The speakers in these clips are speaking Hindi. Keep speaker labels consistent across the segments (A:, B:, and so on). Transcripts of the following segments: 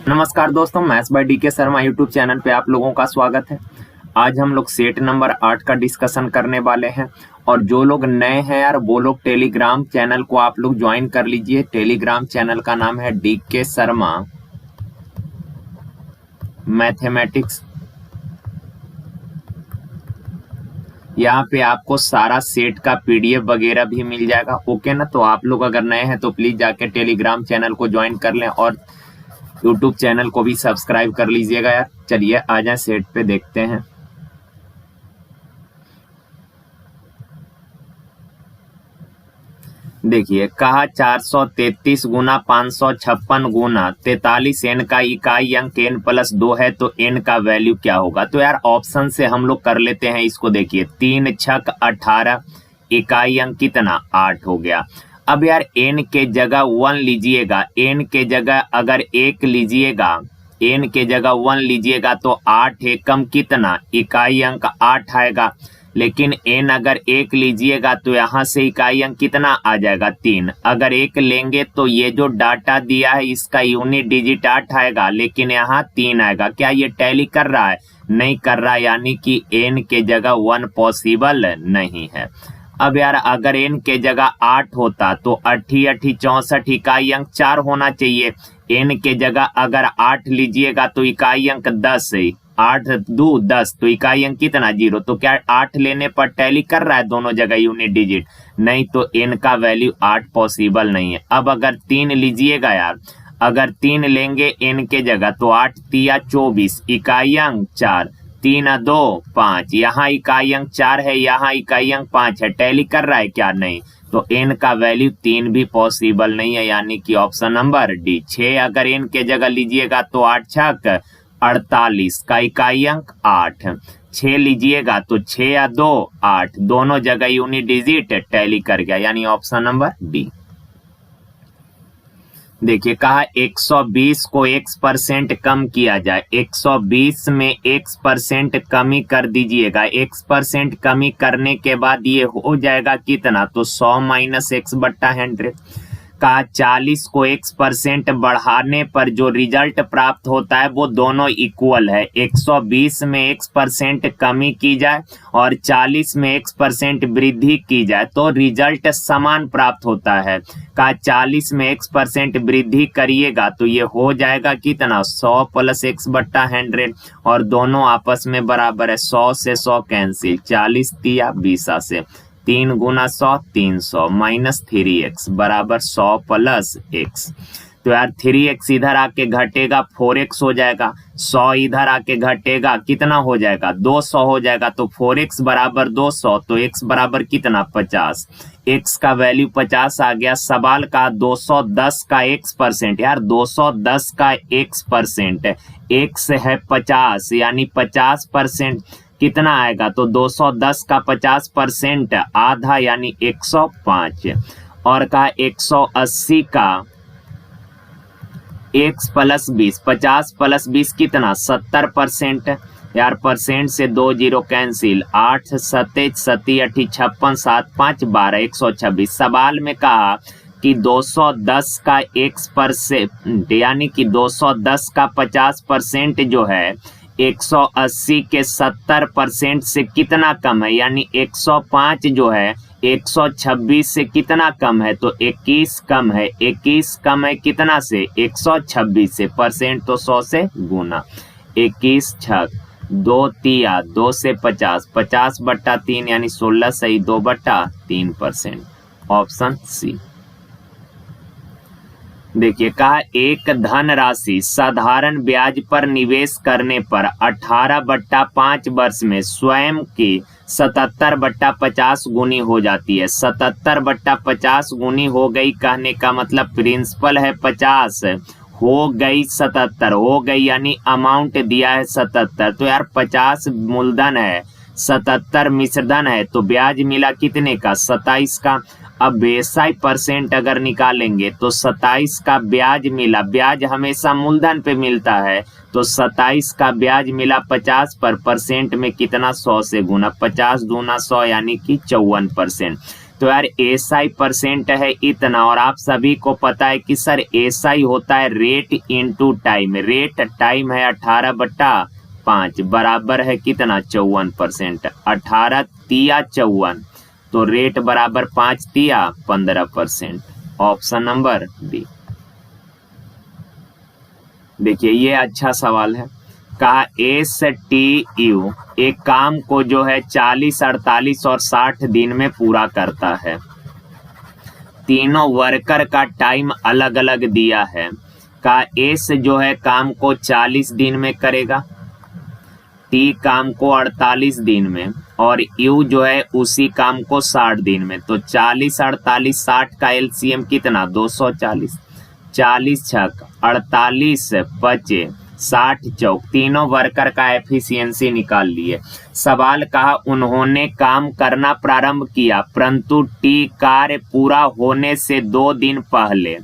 A: नमस्कार दोस्तों, maths by D K Sharma YouTube channel पे आप लोगों का स्वागत है। आज हम लोग सेट नंबर 8 का डिस्कशन करने वाले हैं। और जो लोग नए हैं यार, वो लोग टेलीग्राम चैनल को आप लोग ज्वाइन कर लीजिए। टेलीग्राम चैनल का नाम है डीके शर्मा मैथमेटिक्स। यहाँ पे आपको सारा सेट का पीडीएफ वगैरह भी मिल जाएगा। ओके ना? तो आप लोग अगर नए हैं तो प्लीज जाके टेलीग्राम चैनल को ज्वाइन कर लें और यूट्यूब चैनल को भी सब्सक्राइब कर लीजिएगा यार। चलिए आ जाए सेट पे, देखते हैं। देखिए, कहा 433 गुना 556 गुना 43 n का इकाई अंक n प्लस 2 है तो n का वैल्यू क्या होगा। तो यार ऑप्शन से हम लोग कर लेते हैं इसको। देखिए 3 छक 18, इकाई अंक कितना 8 हो गया। अब यार n के जगह 1 लीजिएगा, n के जगह अगर 1 लीजिएगा, n के जगह 1 लीजिएगा तो 8 एकम कितना इकाई अंक 8 आएगा। लेकिन n अगर 1 लीजिएगा तो यहाँ से इकाई अंक कितना आ जाएगा 3। अगर 1 लेंगे तो ये जो डाटा दिया है इसका यूनिट डिजिट 8 आएगा, लेकिन यहाँ 3 आएगा। क्या ये टैली कर रहा है? नहीं कर रहा, यानी कि n के जगह 1 पॉसिबल नहीं है। अब यार अगर n के जगह 8 होता तो 8 8 64 इकाई अंक 4 होना चाहिए। n के जगह अगर 8 लीजिएगा तो इकाई अंक 10 है, 8 2 10 तो इकाई अंक कितना 0। तो क्या 8 लेने पर टैली कर रहा है दोनों जगह यूनिट डिजिट? नहीं, तो n का वैल्यू 8 पॉसिबल नहीं है। अब अगर 3 लीजिएगा यार, अगर 3 लेंगे n के जगह तो 8 3 24, इकाई अंक 4, 3 2 5, यहाँ इकाई अंक 4 है, यहाँ इकाई अंक 5 है। टैली कर रहा है क्या? नहीं। तो n का वैल्यू 3 भी पॉसिबल नहीं है, यानी कि ऑप्शन नंबर डी। 6 अगर n के जगह लीजिएगा तो 8 छक 48 का इकाई अंक 8, 6 लीजिएगा तो 6 या 2 8, दोनों जगह यूनिट डिजिट टैली कर गया, यानी ऑप्शन नंबर डी। देखिए कहा 120 को x% कम किया जाए। 120 में x% कमी कर दीजिएगा। x% कमी करने के बाद ये हो जाएगा कितना? तो 100 माइनस x बट्टा 100। कहा 40 को x% बढ़ाने पर जो रिजल्ट प्राप्त होता है वो दोनों इक्वल है। 120 में x% कमी की जाए और 40 में x% वृद्धि की जाए तो रिजल्ट समान प्राप्त होता है। कहा 40 में x% वृद्धि करिएगा तो ये हो जाएगा कितना 100 प्लस x बट्टा 100, और दोनों आपस में बराबर है। 100 से 100 कैंसिल, 40 तिया 20 से 3 गुना 100 300 माइनस 3x बराबर 100 प्लस x। तो यार 3x इधर आके घटेगा 4x हो जाएगा, 100 इधर आके घटेगा कितना हो जाएगा 200 हो जाएगा। तो 4x बराबर 200, तो x बराबर कितना 50। x का वैल्यू 50 आ गया। सवाल का 210 का x%, यार 210 का x%, x है 50 यानी 50% कितना आएगा? तो 210 का 50% आधा यानी 105। और कहा 180 का x प्लस 20, 50 प्लस 20 कितना 70%। यार परसेंट से 2 जीरो कैंसिल, 8 सत्ते 86 56 7 5 12 126। सवाल में कहा कि 210 का x% यानी कि 210 का 50% जो है 180 के 70% से कितना कम है, यानी 105 जो है 126 से कितना कम है? तो 21 कम है। 21 कम है कितना से? 126 से। परसेंट तो 100 से गुना। 21 छक 2 तिया 2 से 50, 50 बट्टा 3 यानी 16 सही 2 बट्टा 3%, ऑप्शन सी। देखिए कहा एक धन राशि साधारण ब्याज पर निवेश करने पर 18/5 वर्ष में स्वयं की 77/50 गुनी हो जाती है। 77/50 गुनी हो गई, कहने का मतलब प्रिंसिपल है 50, हो गई 77 हो गई, यानी अमाउंट दिया है 77। तो यार 50 मूलधन है, 77 मिश्रधन है, तो ब्याज मिला कितने का 27 का। अब 82% अगर निकालेंगे तो 27 का ब्याज मिला। ब्याज हमेशा मूलधन पे मिलता है, तो 27 का ब्याज मिला 50 पर। परसेंट में कितना 100 से गुना, 50 दूना 100 यानी कि 54%। तो यार एसआई परसेंट है इतना, और आप सभी को पता है कि सर एसआई होता है rate into time. Rate time है 18/5 बराबर है कितना 54%। 18 तिया 54, तो रेट बराबर 5 तिया 15%। Option number B. देखिए ये अच्छा सवाल है। कहा एस टी यू एक काम को जो है 40, 48 और 60 दिन में पूरा करता है। तीनों वर्कर का टाइम अलग अलग दिया है। कहा एस जो है काम को 40 दिन में करेगा, टी काम को 48 दिन में, और यू जो है उसी काम को 60 दिन में। तो 40, 48, 60 का एलसीएम कितना 240। 40 छक 48 बचे 60 चौक, तीनों वर्कर का एफिशिएंसी निकाल लिए। सवाल कहा उन्होंने काम करना प्रारंभ किया परंतु टी कार्य पूरा होने से 2 दिन पहले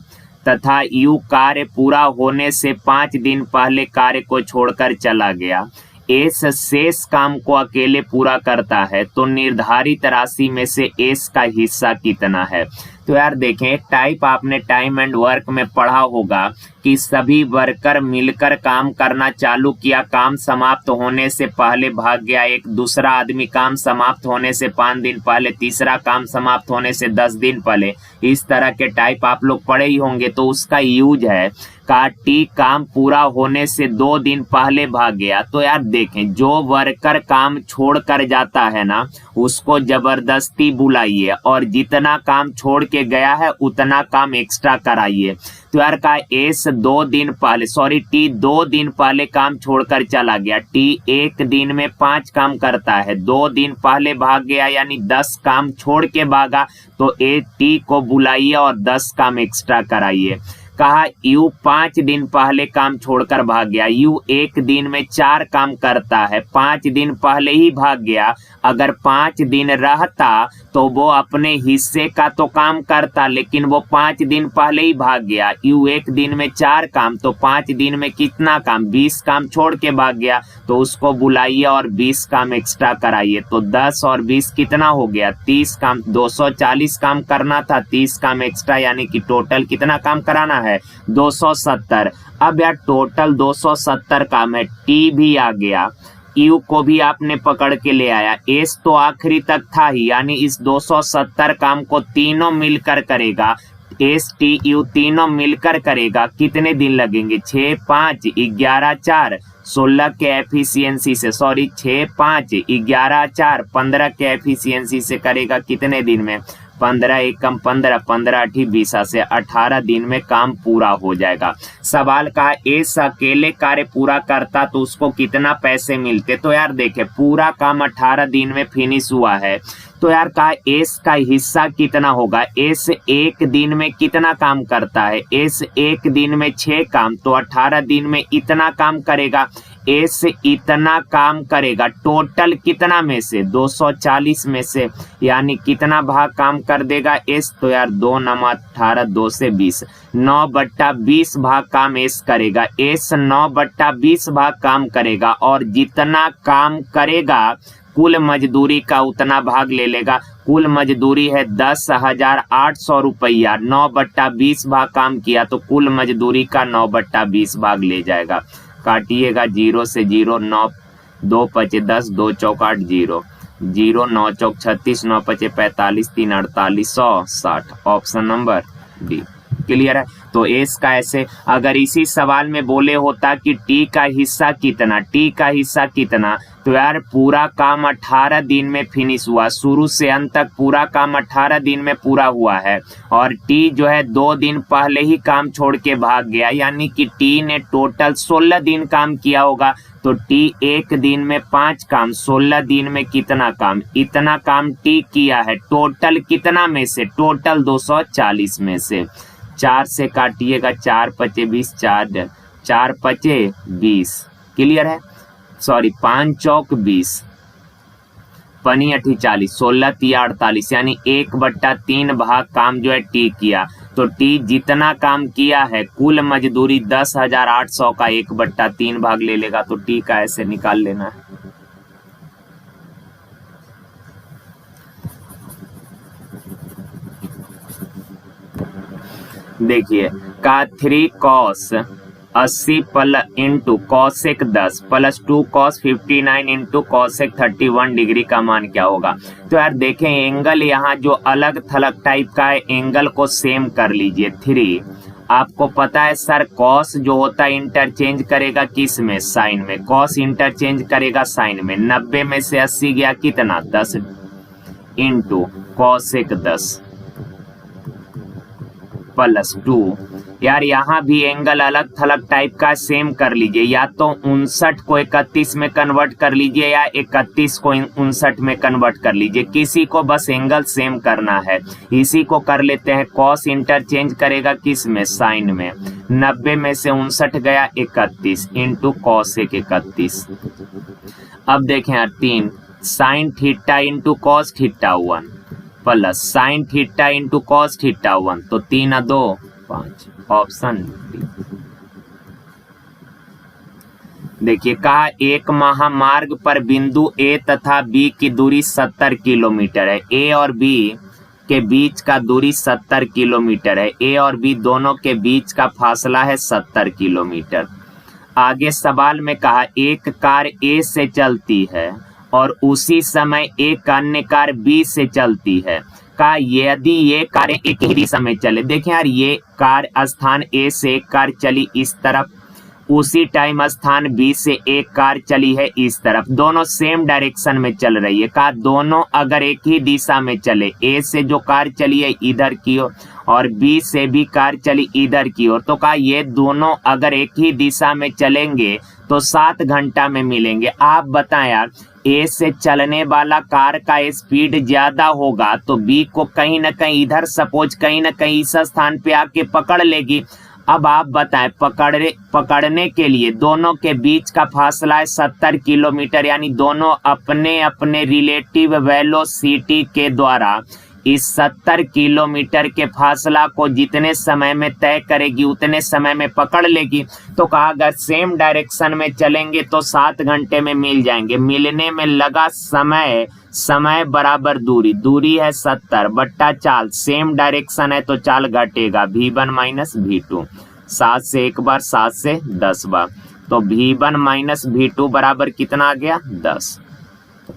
A: तथा यू कार्य पूरा होने से 5 दिन पहले कार्य को छोड़कर चला गया। एस शेष काम को अकेले पूरा करता है, तो निर्धारित राशि में से एस का हिस्सा कितना है। तो यार देखें टाइप आपने टाइम एंड वर्क में पढ़ा होगा कि सभी वर्कर मिलकर काम करना चालू किया, काम समाप्त होने से पहले भाग गया एक, दूसरा आदमी काम समाप्त होने से 5 दिन पहले, तीसरा काम समाप्त होने से 10 दिन पहले। इस तरह के टाइप आप लोग पढ़े ही होंगे। तो उसका यूज है का टी काम पूरा होने से 2 दिन पहले भाग गया। तो यार देखें जो वर्कर काम छोड़ कर जाता है ना उसको जबरदस्ती बुलाइए और जितना काम छोड़ के गया है उतना काम एक्स्ट्रा कराइए। तो यार का एस 2 दिन पहले टी 2 दिन पहले काम छोड़कर चला गया। टी एक दिन में 5 काम करता है, 2 दिन पहले भाग गया यानी 10 काम छोड़ के भागा। तो ए टी को बुलाइए और 10 काम एक्स्ट्रा कराइए। कहा यू 5 दिन पहले काम छोड़कर भाग गया। यू एक दिन में 4 काम करता है, 5 दिन पहले ही भाग गया। अगर 5 दिन रहता तो वो अपने हिस्से का तो काम करता, लेकिन वो 5 दिन पहले ही भाग गया। यू एक दिन में 4 काम, तो 5 दिन में कितना काम 20 काम छोड़ के भाग गया। तो उसको बुलाइए और 20 काम एक्स्ट्रा कराइए। तो 10 और 20 कितना हो गया 30 काम, 240 काम करना था, 30 काम एक्स्ट्रा यानी कि टोटल कितना काम कराना है 270। अब यार टोटल 270 काम है। टी भी आ गया, यू को भी आपने पकड़ के ले आया, एस तो आखिरी तक था ही, यानी इस 270 काम को तीनों मिलकर करेगा। एस टी यू तीनों मिलकर करेगा, कितने दिन लगेंगे 6 5 11 4 16 के एफिशिएंसी से, 6 5 11 4 15 के एफिशिएंसी से करेगा कितने दिन में 15 एकम 15 15 8 20 से 18 दिन में काम पूरा हो जाएगा। सवाल का एस अकेले कार्य पूरा करता तो उसको कितना पैसे मिलते। तो यार देखे पूरा काम 18 दिन में फिनिश हुआ है। तो यार का एस का हिस्सा कितना होगा। एस एक दिन में कितना काम करता है, एस एक दिन में 6 काम, तो 18 दिन में इतना काम करेगा। एस इतना काम करेगा टोटल कितना में से 240 में से, यानी कितना भाग काम कर देगा एस। तो यार 2 9 18 2 से 20 9/20 भाग काम एस करेगा। एस 9/20 भाग काम करेगा और जितना काम करेगा कुल मजदूरी का उतना भाग ले लेगा। कुल मजदूरी है 10,800 रुपया, 9/20 भाग काम किया तो कुल मजदूरी का 9/20 भाग ले जाएगा। काटिएगा 0 से 0, 9 2 5 10 2 चौक 8 0 0 9 चौक 36 9 5 45 3 48 160। ऑप्शन नंबर डी क्लियर है। तो एस का ऐसे अगर इसी सवाल में बोले होता कि टी का हिस्सा कितना, टी का हिस्सा कितना, तो यार पूरा काम 18 दिन में फिनिश हुआ, शुरू से अंत तक पूरा काम 18 दिन में पूरा हुआ है। और टी जो है 2 दिन पहले ही काम छोड़ के भाग गया, यानी कि टी ने टोटल 16 दिन काम किया होगा। तो टी एक दिन में 5 काम, 16 दिन में कितना काम, इतना काम टी किया है। टोटल कितना में से, टोटल 240 में से 4 से काटिएगा 4 5 20 4 5 20 क्लियर है। 5 चौक 20 पनी 8 40 16 3 48 यानी 1/3 भाग काम जो है टी किया। तो टी जितना काम किया है कुल मजदूरी 10,800 का 1/3 भाग ले लेगा। तो टी का ऐसे निकाल लेना है। देखिए का 3 cos 80 into cosec 10 plus 2 cos 59 into cosec 31 degree का मान क्या होगा। तो यार देखें एंगल यहाँ जो अलग थलग टाइप का है एंगल को सेम कर लीजिए। 3 आपको पता है सर कॉस जो होता है इंटरचेंज करेगा किस में, साइन में। कॉस इंटरचेंज करेगा साइन में। 90 में से 80 गया कितना 10 इंटू कॉसेक 10 प्लस 2। यार यहाँ भी एंगल अलग थलग टाइप का सेम कर लीजिए, या तो 59 को 31 में कन्वर्ट कर लीजिए या 31 को 59 में कन्वर्ट कर लीजिए, किसी को बस एंगल सेम करना है। इसी को कर लेते हैं। कॉस इंटरचेंज करेगा किस में, साइन में। 90 में से 59 गया 31 इंटू कॉसेक 31। अब देखें यार 3 sine theta into cos theta 1 plus sine theta into cos theta 1, तो 3 और 2 5, ऑप्शन डी। देखिए कहा एक महामार्ग पर बिंदु ए तथा बी की दूरी 70 किलोमीटर है। ए और बी के बीच का दूरी 70 किलोमीटर है। ए और बी दोनों के बीच का फासला है 70 किलोमीटर। आगे सवाल में कहा एक कार ए से चलती है और उसी समय एक अन्य कार बी से चलती है। का यदि ये कारें एक ही दिशा में चले, देखें यार ये कार स्थान ए से एक कार चली इस तरफ, उसी टाइम स्थान बी से एक कार चली है इस तरफ, दोनों सेम डायरेक्शन में चल रही है। कहा दोनों अगर एक ही दिशा में चले, ए से जो कार चली है इधर की ओर और बी से भी कार चली इधर की ओर, तो कहा ये दोनों अगर एक ही दिशा में चलेंगे तो 7 घंटा में मिलेंगे। आप बताएं यार ए से चलने वाला कार का स्पीड ज्यादा होगा तो बी को कहीं ना कहीं इधर सपोज कहीं ना कहीं इस स्थान पे आके पकड़ लेगी। अब आप बताएं पकड़ने के लिए दोनों के बीच का फासला है 70 किलोमीटर, यानी दोनों अपने अपने रिलेटिव वेलोसिटी के द्वारा इस 70 किलोमीटर के फासला को जितने समय में तय करेगी उतने समय में पकड़ लेगी। तो कहा अगर सेम डायरेक्शन में चलेंगे तो 7 घंटे में मिल जाएंगे। मिलने में लगा समय, समय बराबर दूरी, दूरी है 70 बट्टा चाल, सेम डायरेक्शन है तो चाल घटेगा V1 माइनस V2। 7 से एक बार 7 से 10 बार, तो V1 माइनस V2 बराबर कितना आ गया 10।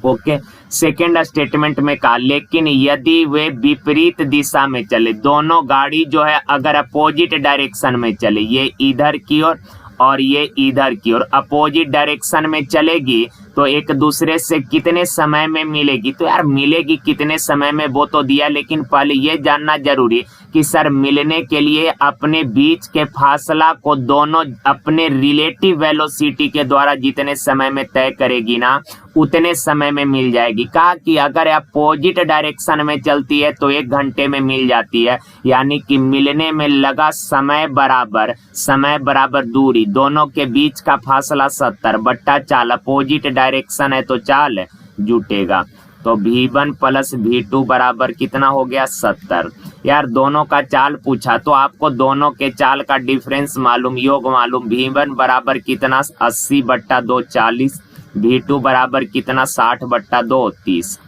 A: ओके सेकेंड स्टेटमेंट में कहा लेकिन यदि वे विपरीत दिशा में चले, दोनों गाड़ी जो है अगर अपोजिट डायरेक्शन में चले, ये इधर की ओर और ये इधर की ओर अपोजिट डायरेक्शन में चलेगी तो एक दूसरे से कितने समय में मिलेगी। तो यार मिलेगी कितने समय में वो तो दिया, लेकिन पहले ये जानना जरूरी कि सर मिलने के लिए अपने बीच के फासला को दोनों अपने रिलेटिव वेलोसिटी के द्वारा जितने समय में तय करेगी ना उतने समय में मिल जाएगी। कहा कि अगर अपोजिट डायरेक्शन में चलती है तो 1 घंटे में मिल जाती है, यानी कि मिलने में लगा समय बराबर दूरी, दोनों के बीच का फासला 70 बट्टा चाल, अपोजिट डायरेक्शन है तो चाल जुटेगा। तो V1 प्लस V2 बराबर कितना हो गया 70। यार दोनों का चाल पूछा तो आपको दोनों के चाल का डिफरेंस मालूम, योग मालूम। V1 बराबर कितना 80 बट्टा 2 40, V2 बराबर कितना 60 बट्टा 2 30।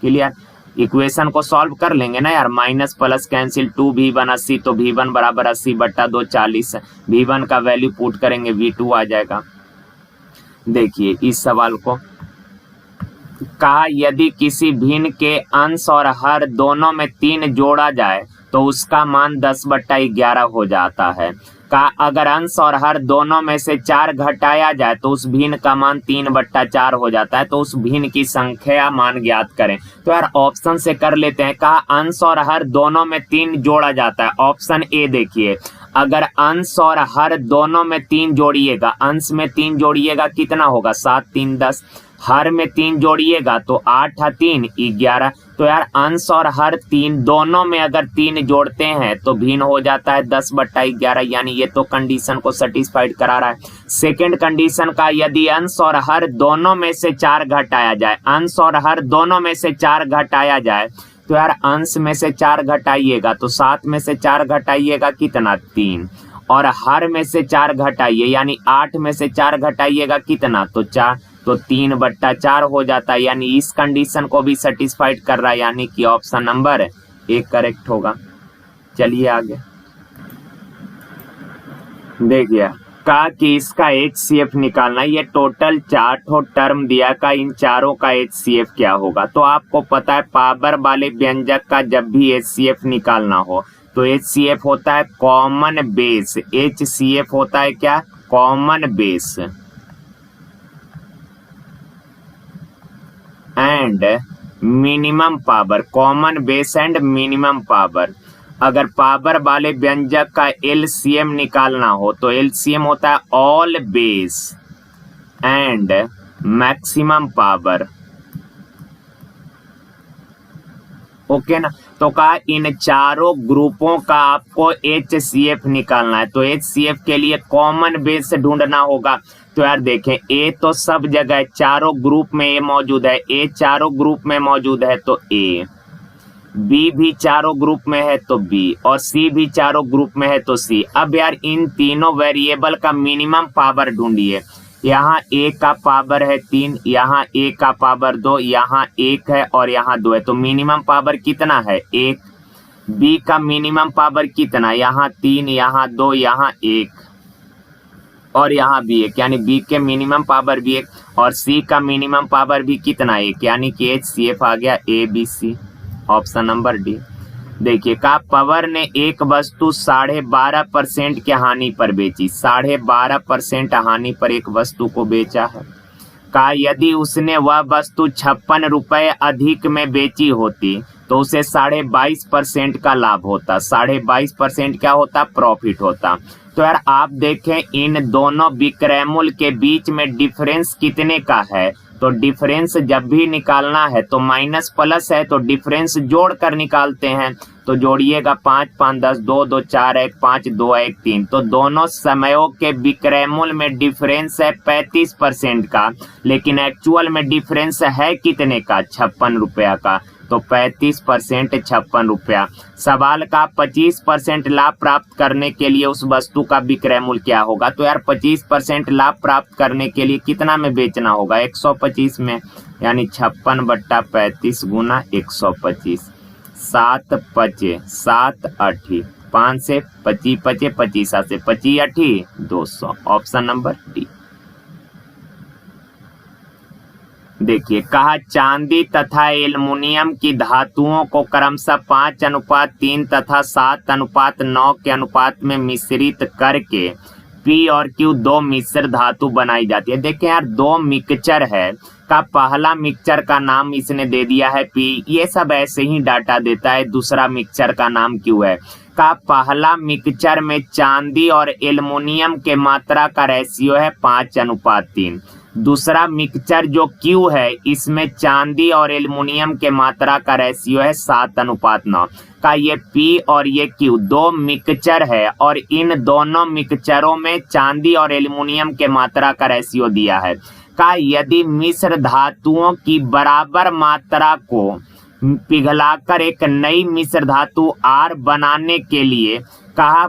A: क्लियर। इक्वेशन को सॉल्व कर लेंगे ना यार, माइनस प्लस कैंसिल 2V1 80, तो V1 बराबर 80 बट्टा 2 40। V1 का वैल्यू पुट करेंगे V2 आ जाएगा। देखिए इस सवाल को कहा यदि किसी भिन्न के अंश और हर दोनों में 3 जोड़ा जाए तो उसका मान 10/11 हो जाता है। कहा अगर अंश और हर दोनों में से 4 घटाया जाए तो उस भिन्न का मान 3/4 हो जाता है। तो उस भिन्न की संख्या मान ज्ञात करें। तो यार ऑप्शन से कर लेते हैं। कहा अंश और हर दोनों में 3 जोड़ा जाता है। ऑप्शन ए देखिए, अगर अंश और हर दोनों में 3 जोड़िएगा, अंश में 3 जोड़िएगा कितना होगा 7 3 10, हर में 3 जोड़िएगा तो 8 3 11। तो यार अंश और हर 3 दोनों में अगर 3 जोड़ते हैं तो भिन्न हो जाता है 10/11, यानी ये तो कंडीशन को सेटिस्फाइड करा रहा है। सेकंड कंडीशन का यदि अंश और हर दोनों में से 4 घटाया जाए, अंश और हर दोनों में से 4 घटाया जाए, तो यार अंश में से 4 घटाइएगा तो 7 में से 4 घटाइएगा कितना 3, और हर में से 4 घटाइए यानी 8 में से 4 घटाइएगा कितना तो 4, तो 3/4 हो जाता है। यानी इस कंडीशन को भी सेटिस्फाइड कर रहा है, यानी कि ऑप्शन नंबर 1 करेक्ट होगा। चलिए आगे। देखिए कहा कि इसका HCF निकालना, ये टोटल 4 ठो टर्म दिया का, इन चारों का HCF क्या होगा। तो आपको पता है पावर वाले व्यंजक का जब भी HCF निकालना हो तो HCF होता है कॉमन बेस। HCF होता है क्या, common base and minimum power, common base and minimum power. अगर पावर वाले व्यंजक का LCM निकालना हो तो LCM होता है all base and maximum power. Okay ना। तो कहा इन चारों ग्रुपों का आपको HCF निकालना है। तो HCF के लिए कॉमन बेस ढूंढना होगा। तो यार देखें A तो सब जगह चारों ग्रुप में A मौजूद है, A चारों ग्रुप में मौजूद है तो A, B भी चारों ग्रुप में है तो B, और C भी चारों ग्रुप में है तो C। अब यार इन तीनों वेरिएबल का मिनिमम पावर ढूंढिए। यहाँ A का पावर है 3, यहाँ A का पावर 2, यहाँ 1 है और यहाँ 2 है। तो मिनिमम पावर कितना है 1। B का मिनिमम पावर कितना, यहाँ 3, यहाँ 2, यहाँ 1 और यहाँ भी 1, यानी B के मिनिमम पावर भी 1, और C का मिनिमम पावर भी कितना 1, यानी कि HCF आ गया ABC, ऑप्शन नंबर डी। देखिए का पवर ने एक वस्तु 12.5% की हानि पर बेची, 12.5% हानि पर एक वस्तु को बेचा है। का यदि उसने वह वस्तु 56 रुपए अधिक में बेची होती तो उसे 22.5% का लाभ होता। 22.5% क्या होता, प्रॉफिट होता। तो यार आप देखें इन दोनों विक्रय मूल्य के बीच में डिफरेंस कितने का है। तो डिफरेंस जब भी निकालना है तो माइनस प्लस है तो डिफरेंस जोड़ कर निकालते हैं। तो जोड़िएगा 5 5 10, 2 2 4 1 5 2 1 3। तो दोनों समयों के विक्रय मूल्य में डिफरेंस है 35% का, लेकिन एक्चुअल में डिफरेंस है कितने का, 56 रुपया का। तो 35% 56 रुपया। सवाल का 25% लाभ प्राप्त करने के लिए उस वस्तु का विक्रय मूल्य क्या होगा। तो यार 25% लाभ प्राप्त करने के लिए कितना में बेचना होगा, 125 में, यानी 56/35 गुना 125। 7 पचे 7 8, 5 से 25 पचे 25, 7 से 25 8 200, ऑप्शन नंबर डी। देखिए कहा चांदी तथा एल्युमिनियम की धातुओं को क्रमशः 5:3 तथा 7:9 के अनुपात में मिश्रित करके P और Q दो मिश्र धातु बनाई जाती है। देखें यार दो मिक्सचर है, का पहला मिक्सचर का नाम इसने दे दिया है P, ये सब ऐसे ही डाटा देता है। दूसरा मिक्सचर का नाम Q है। का पहला मिक्सचर में चांदी और एल्युमिनियम के मात्रा का रेशियो है 5:3। दूसरा मिक्सचर जो Q है इसमें चांदी और एल्युमिनियम के मात्रा का रेशियो है 7:9। का ये P और ये Q दो मिक्सचर है और इन दोनों मिक्सचरों में चांदी और एल्युमिनियम के मात्रा का रेशियो दिया है। का यदि मिश्र धातुओं की बराबर मात्रा को पिघलाकर एक नई मिश्र धातु R बनाने के लिए कहा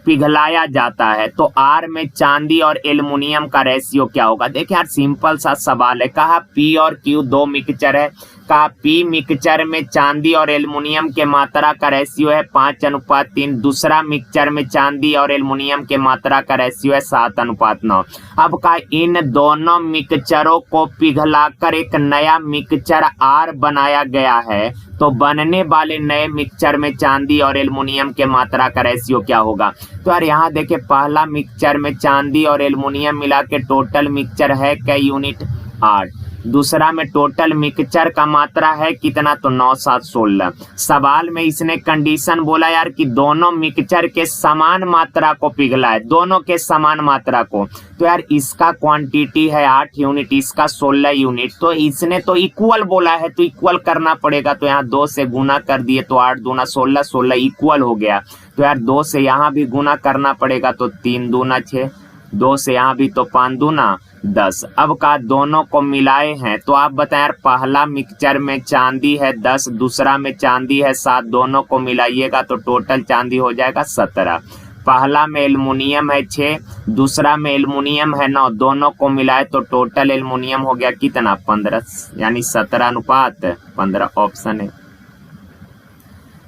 A: पिघलाया जाता है तो R में चांदी और एल्युमिनियम का रेशियो क्या होगा। देखिए यार सिंपल सा सवाल है। कहा P और Q दो मिक्सचर है, कहा P मिक्सचर में चांदी और एल्युमिनियम के मात्रा का रेशियो है 5:3। दूसरा मिक्सचर में चांदी और एल्युमिनियम के मात्रा का रेशियो है 7:9। अब कहा इन दोनों मिक्सचरों को पिघलाकर एक नया मिक्सचर R बनाया गया है तो बनने वाले नए मिक्सचर में चांदी और एल्युमिनियम के मात्रा का रेशियो क्या होगा। तो यार यहाँ देखे पहला मिक्सचर में चांदी और एल्युमिनियम मिला के टोटल मिक्सचर है क्या यूनिट 8। दूसरा में टोटल मिक्सचर का मात्रा है कितना, तो 9 7 16। सवाल में इसने कंडीशन बोला यार कि दोनों मिक्सचर के समान मात्रा को पिघला है, दोनों के समान मात्रा को। तो यार इसका क्वांटिटी है 8 यूनिट, इसका 16 यूनिट। तो इसने तो इक्वल बोला है तो इक्वल करना पड़ेगा। तो यहाँ 2 से गुना कर दिए तो 8 दूना 16, 16 इक्वल हो गया। तो यार 2 से यहाँ भी गुना करना पड़ेगा तो 3 दूना 6, 2 से यहाँ भी तो 5 दूना 10। अब का दोनों को मिलाए हैं तो आप बताएं यार पहला मिक्सचर में चांदी है 10, दूसरा में चांदी है 7, दोनों को मिलाइएगा तो टोटल चांदी हो जाएगा 17। पहला में एल्युमिनियम है 6, दूसरा में एल्युमिनियम है 9, दोनों को मिलाए तो टोटल एल्युमिनियम हो गया कितना 15, यानी 17:15, ऑप्शन है।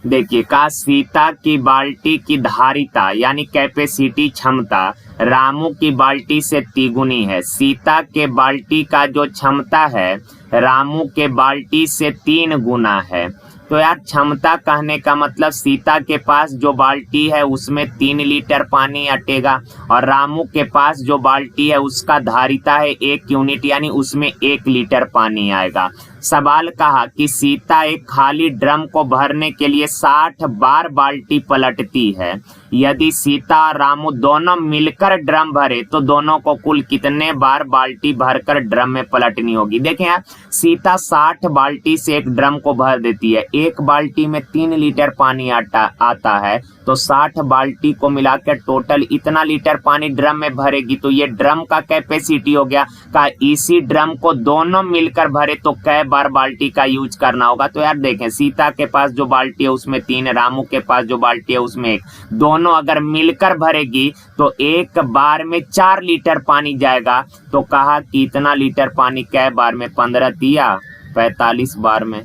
A: देखिए का सीता की बाल्टी की धारिता यानी कैपेसिटी क्षमता रामू की बाल्टी से तिगुनी है। सीता के बाल्टी का जो क्षमता है रामू के बाल्टी से 3 गुना है। तो यार क्षमता कहने का मतलब सीता के पास जो बाल्टी है उसमें 3 लीटर पानी अटेगा और रामू के पास जो बाल्टी है उसका धारिता है 1 यूनिट यानी उसमें 1 लीटर पानी आएगा। सवाल कहा कि सीता एक खाली ड्रम को भरने के लिए 60 बार बाल्टी पलटती है। यदि सीता और रामू दोनों मिलकर ड्रम भरे तो दोनों को कुल कितने बार बाल्टी भरकर ड्रम में पलटनी होगी। देखें यार सीता 60 बाल्टी से एक ड्रम को भर देती है। एक बाल्टी में 3 लीटर पानी आता है तो 60 बाल्टी को मिलाकर टोटल इतना लीटर पानी ड्रम में भरेगी। तो ये ड्रम का कैपेसिटी हो गया। का इसी ड्रम को दोनों मिलकर भरे तो कै बार बाल्टी का यूज करना होगा। तो यार देखें सीता के पास जो बाल्टी है उसमें 3, रामू के पास जो बाल्टी है उसमें 1, दोनों अगर मिलकर भरेगी तो एक बार में 4 लीटर पानी जाएगा। तो कहा कि इतना लीटर पानी कै बार में, 15 दिया 45 बार में।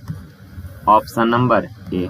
A: Option number A.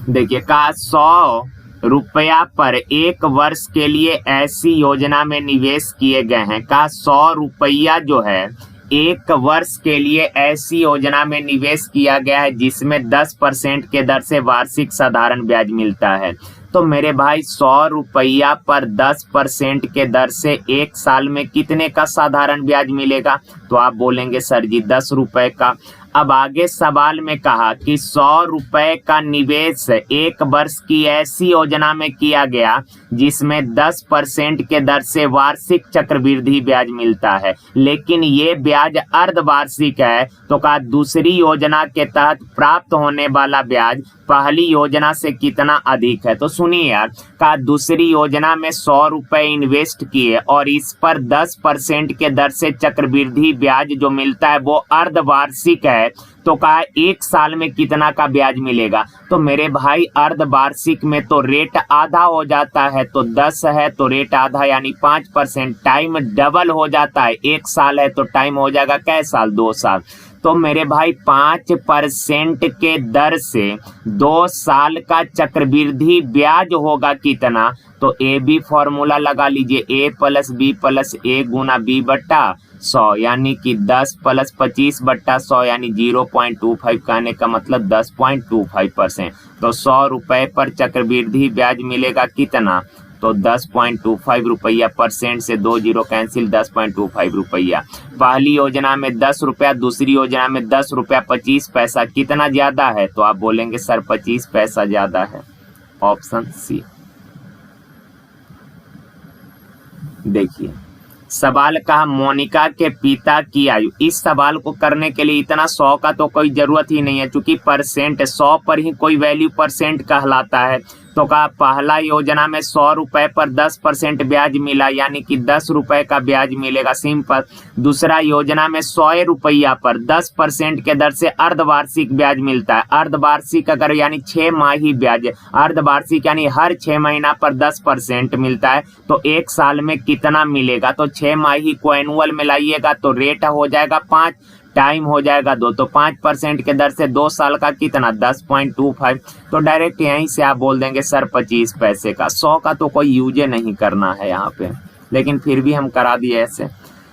A: देखिए का 100 रुपया पर 1 वर्ष के लिए ऐसी योजना में निवेश किए गए हैं। का 100 रुपया जो है 1 वर्ष के लिए ऐसी योजना में निवेश किया गया है जिसमें 10% के दर से वार्षिक साधारण ब्याज मिलता है। तो मेरे भाई 100 रुपया पर 10% के दर से 1 साल में कितने का साधारण ब्याज मिलेगा। तो आप बोलेंगे सर जी 10 रुपए का। अब आगे सवाल में कहा कि 100 रुपए का निवेश 1 वर्ष की ऐसी योजना में किया गया जिसमें 10% के दर से वार्षिक चक्रवृद्धि ब्याज मिलता है, लेकिन ये ब्याज अर्धवार्षिक है। तो का दूसरी योजना के तहत प्राप्त होने वाला ब्याज पहली योजना से कितना अधिक है। तो सुनिए यार का दूसरी योजना में 100 रुपए इन्वेस्ट किए और इस पर 10% के दर से चक्रवृद्धि ब्याज जो मिलता है वो अर्धवार्षिक है। तो कहा 1 साल में कितना का ब्याज मिलेगा। तो मेरे भाई अर्धवार्षिक में तो रेट आधा हो जाता है, तो 10 है तो रेट आधा यानी 5%। टाइम डबल हो जाता है, 1 साल है तो टाइम हो जाएगा कै साल, 2 साल। तो मेरे भाई 5% के दर से 2 साल का चक्रवृद्धि ब्याज होगा कितना। तो ए बी फॉर्मूला लगा लीजिए, a + b + a × b / 100 यानी कि 10 + 25 / 100 यानी 0.25 कहने का मतलब 10.25%। तो 100 रुपए पर चक्रवृद्धि ब्याज मिलेगा कितना। तो 10.25 रुपया, परसेंट से 2 जीरो कैंसिल, 10.25 रुपया। पहली योजना में 10 रुपया, दूसरी योजना में 10 रुपया 25 पैसा, कितना ज्यादा है। तो आप बोलेंगे सर 25 पैसा ज्यादा है। Option C. देखिए सवाल कहा मोनिका के पिता की आयु। इस सवाल को करने के लिए इतना 100 का तो कोई जरूरत ही नहीं है, क्योंकि परसेंट 100 पर ही कोई वैल्यू परसेंट कहलाता है। तो कहा पहला योजना में 100 रुपए पर 10% ब्याज मिला यानी कि 10 रुपए का ब्याज मिलेगा, सिंपल। दूसरा योजना में 100 रुपया पर 10% के दर से अर्धवार्षिक ब्याज मिलता है। अर्धवार्षिक अगर यानी 6 माही ब्याज, अर्धवार्षिक यानी हर 6 महीना पर 10% मिलता है। तो 1 साल में कितना मिलेगा। तो 6 माही को एनुअल में लाइएगा तो रेट हो जाएगा 5, टाइम हो जाएगा 2। तो 5% के दर से 2 साल का कितना 10.25। तो डायरेक्ट यहीं से आप बोल देंगे सर 25 पैसे का। 100 का तो कोई यूज नहीं करना है यहाँ पे, लेकिन फिर भी हम करा दिए ऐसे।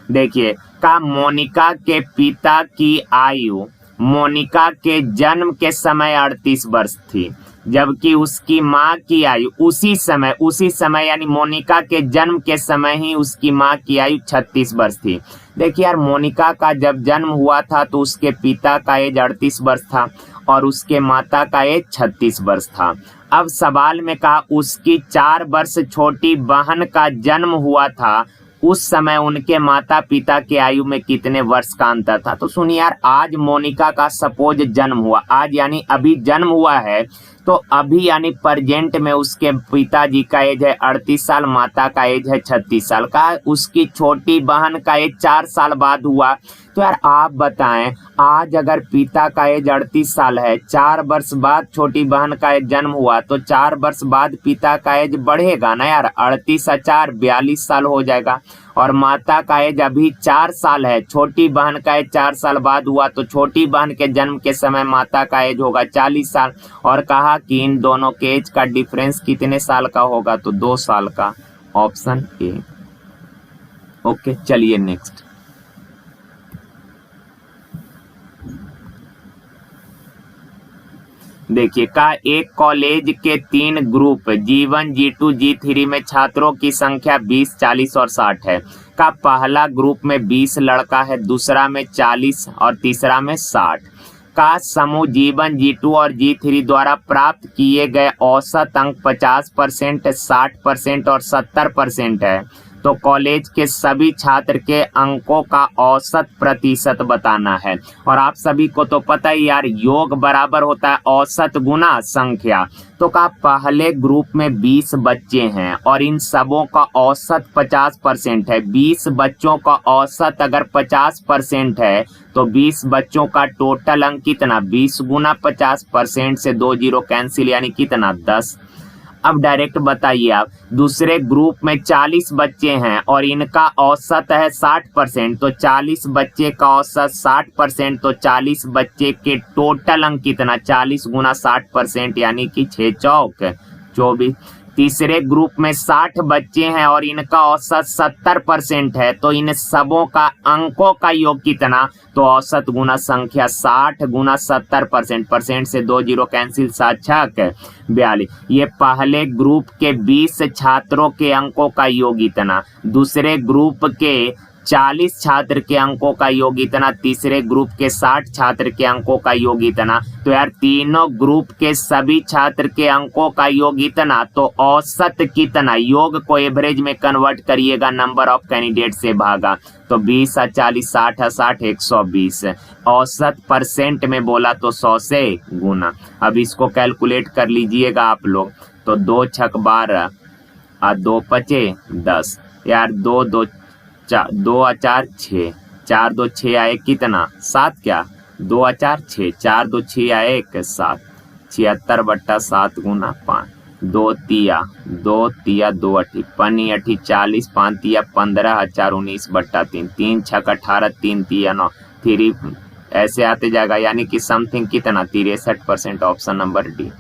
A: देखिए का मोनिका के पिता की आयु मोनिका के जन्म के समय 38 वर्ष थी, जबकि उसकी माँ की आयु उसी समय यानी मोनिका के जन्म के समय ही उसकी माँ की आयु 36 वर्ष थी। देखिए यार मोनिका का जब जन्म हुआ था तो उसके पिता का एज 38 वर्ष था और उसके माता का एज 36 वर्ष था। अब सवाल में कहा उसकी 4 वर्ष छोटी बहन का जन्म हुआ था, उस समय उनके माता पिता के आयु में कितने वर्ष का अंतर था। तो सुनिए यार आज मोनिका का सपोज जन्म हुआ, आज यानी अभी जन्म हुआ है, तो अभी यानी प्रेजेंट में उसके पिताजी का एज है 38 साल, माता का एज है 36 साल का। उसकी छोटी बहन का एज 4 साल बाद हुआ। तो यार आप बताएं आज अगर पिता का एज 38 साल है, 4 वर्ष बाद छोटी बहन का एज जन्म हुआ, तो 4 वर्ष बाद पिता का एज बढ़ेगा ना यार, 38 और 4 42 साल हो जाएगा। और माता का एज अभी 4 साल है, छोटी बहन का एज 4 साल बाद हुआ, तो छोटी बहन के जन्म के समय माता का एज होगा 40 साल। और कहा कि इन दोनों के एज का डिफरेंस कितने साल का होगा, तो 2 साल का, ऑप्शन ए। ओके, चलिए नेक्स्ट। देखिए का एक कॉलेज के 3 ग्रुप G1, G2, G3 में छात्रों की संख्या 20, 40 और 60 है। का पहला ग्रुप में 20 लड़का है, दूसरा में 40 और तीसरा में 60। का समूह G1, G2 और G3 द्वारा प्राप्त किए गए औसत अंक 50%, 60% और 70% है, तो कॉलेज के सभी छात्र के अंकों का औसत प्रतिशत बताना है। और आप सभी को तो पता ही यार, योग बराबर होता है औसत गुना संख्या। तो का पहले ग्रुप में 20 बच्चे हैं और इन सबों का औसत 50% है। 20 बच्चों का औसत अगर 50% है तो 20 बच्चों का टोटल अंक कितना, 20 गुना 50%, से 2 जीरो कैंसिल, यानी कितना, 10। अब डायरेक्ट बताइए आप, दूसरे ग्रुप में 40 बच्चे हैं और इनका औसत है 60%, तो 40 बच्चे का औसत 60%, तो 40 बच्चे के टोटल अंक कितना, 40 गुना 60%, यानी कि 6 चौक 24। तीसरे ग्रुप में 60 बच्चे हैं और इनका औसत 70% है, तो इन सबों का अंकों का योग कितना, तो औसत गुना संख्या 60 गुना 70%, परसेंट से 2 जीरो कैंसिल, 7 छक 42। ये पहले ग्रुप के 20 छात्रों के अंकों का योग इतना, दूसरे ग्रुप के 40 छात्र के अंकों का योग इतना, तीसरे ग्रुप के 60 छात्र के अंकों का योग इतना। तो यार तीनों ग्रुप के सभी छात्र के अंकों का योग इतना, तो औसत कितना, योग को एवरेज में कन्वर्ट करिएगा, नंबर ऑफ कैंडिडेट से भागा, तो 20 है 40, 60 है 60, 120। औसत परसेंट में बोला तो 100 से गुना। अब इसको कैलकुलेट कर लीजिएगा आप लोग, तो 2 छक 12 और 2 पचे 10, यार 2 2 2 4 6, 4 2 6 आए कितना, 7, क्या 2 4 6, 4 2 6 आए 1 7, 76/7 गुना 5, 2 तिया 2 अठी पन्नी अठी 40, 5 तिया 15, 4 19/3, 3 छक 18, 3 तिया 9, 3 ऐसे आते जाएगा, यानी कि समथिंग कितना, 63%, ऑप्शन नंबर डी।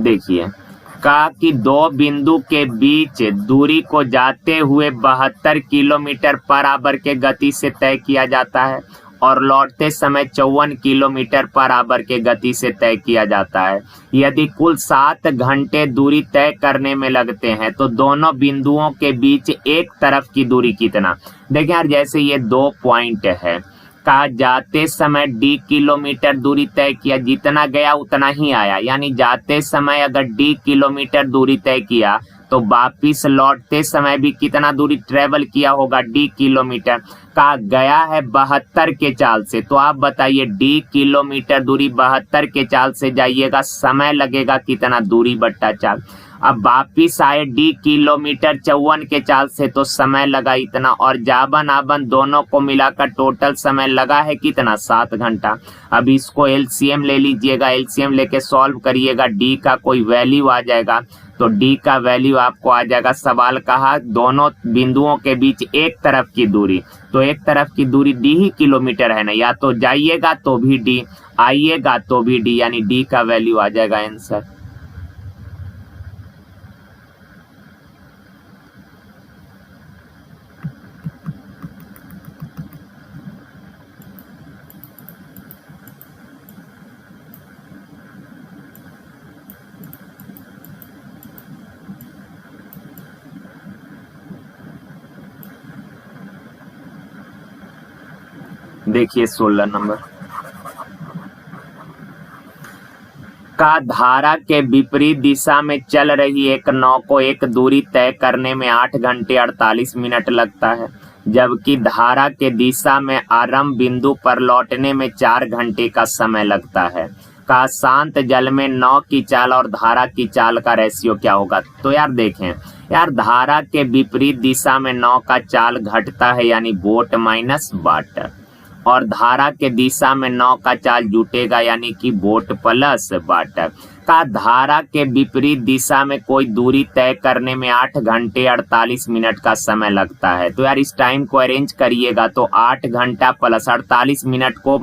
A: देखिए कहा कि 2 बिंदु के बीच दूरी को जाते हुए 72 किलोमीटर पर आवर के गति से तय किया जाता है और लौटते समय 54 किलोमीटर पर आवर के गति से तय किया जाता है। यदि कुल 7 घंटे दूरी तय करने में लगते हैं तो दोनों बिंदुओं के बीच एक तरफ की दूरी कितना। देखिए यार, जैसे ये 2 पॉइंट है, का जाते समय d किलोमीटर दूरी तय किया, जितना गया उतना ही आया, यानी जाते समय अगर d किलोमीटर दूरी तय किया तो वापिस लौटते समय भी कितना दूरी ट्रेवल किया होगा, d किलोमीटर। का गया है 72 के चाल से, तो आप बताइए d किलोमीटर दूरी 72 के चाल से जाइएगा, समय लगेगा कितना, दूरी बट्टा चाल। अब वापिस आए d किलोमीटर 54 के चाल से, तो समय लगा इतना, और जाबन आबन दोनों को मिलाकर टोटल समय लगा है कितना, 7 घंटा। अब इसको एलसीएम ले लीजिएगा, एलसीएम लेके सॉल्व करिएगा, d का कोई वैल्यू आ जाएगा, तो d का वैल्यू आपको आ जाएगा। सवाल कहा दोनों बिंदुओं के बीच एक तरफ की दूरी, तो एक तरफ की दूरी d ही किलोमीटर है ना, या तो जाइएगा तो भी d, आइएगा तो भी d, यानी d का वैल्यू आ जाएगा आंसर। देखिए 16 नंबर, का धारा के विपरीत दिशा में चल रही एक नाव को एक दूरी तय करने में 8 घंटे 48 मिनट लगता है, जबकि धारा के दिशा में आरंभ बिंदु पर लौटने में 4 घंटे का समय लगता है। का शांत जल में नाव की चाल और धारा की चाल का रेशियो क्या होगा। तो यार देखें यार, धारा के विपरीत दिशा में नाव का चाल घटता है, यानी बोट माइनस वाटर, और धारा के दिशा में 9 का चाल जुटेगा, यानी कि वोट प्लस वाटर। का धारा के विपरीत दिशा में कोई दूरी तय करने में 8 घंटे 48 मिनट का समय लगता है। तो यार इस टाइम को अरेंज करिएगा तो 8 घंटा प्लस 48 मिनट को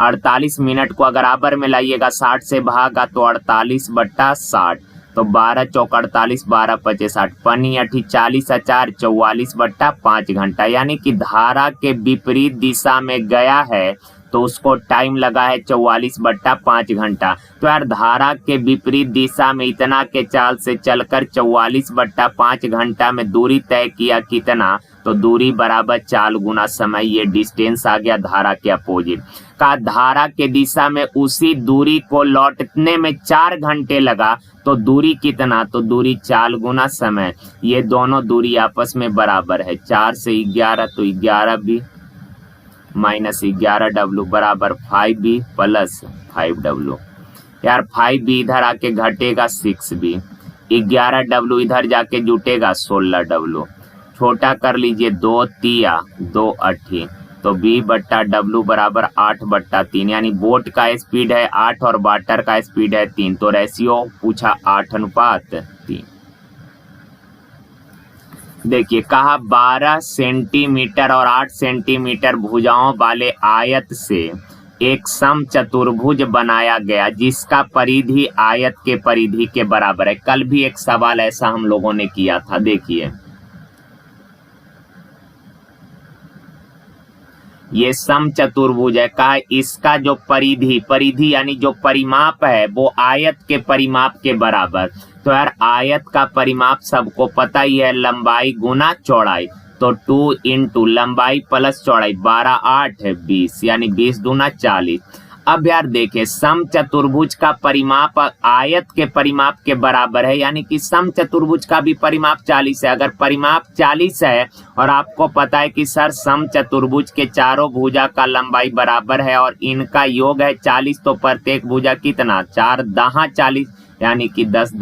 A: 48 मिनट को अगर बराबर में लाइएगा 60 से भागा तो 48/60, तो 12 चौक 48, 12 पचे 60, पनी 8 40 4 44/5 घंटा, यानी कि धारा के विपरीत दिशा में गया है तो उसको टाइम लगा है 44/5 घंटा। तो यार धारा के विपरीत दिशा में इतना के चाल से चलकर 44/5 घंटा में दूरी तय किया कितना, तो दूरी बराबर चाल गुना समय, ये डिस्टेंस आ गया धारा के अपोजिट। का धारा के दिशा में उसी दूरी को लौटने में 4 घंटे लगा, तो दूरी कितना, तो दूरी चाल गुना समय, ये दोनों दूरी आपस में बराबर है। 4 से 11 तो 11b माइनस 11w बराबर 5b प्लस 5w। यार 5b इधर आके घटेगा 6b, 11w इधर जाके जुटेगा 16w, छोटा कर लीजिए 2 तिया 2 8, तो b/w बराबर 8/3, यानी बोट का स्पीड है 8 और वाटर का स्पीड है 3, तो रेशियो पूछा 8:3। देखिए कहा 12 सेंटीमीटर और 8 सेंटीमीटर भुजाओं वाले आयत से एक समचतुर्भुज बनाया गया जिसका परिधि आयत के परिधि के बराबर है। कल भी एक सवाल ऐसा हम लोगों ने किया था, देखिए ये समचतुर्भुज है, कहा इसका जो परिधि यानी जो परिमाप है वो आयत के परिमाप के बराबर। तो यार आयत का परिमाप सबको पता ही है, लंबाई गुना चौड़ाई, तो 2 इंटू लंबाई प्लस चौड़ाई, 12 8 है 20, यानी 20 दूना 40। अब यार देखें समचतुर्भुज का परिमाप आयत के परिमाप के बराबर है, यानी कि समचतुर्भुज का भी परिमाप 40 है। अगर परिमाप 40 है और आपको पता है कि सर समचतुर्भुज के चारों भुजा का लंबाई बराबर है और इनका योग है 40, तो प्रत्येक भुजा कितना, 4 दहा 40, यानी कि 10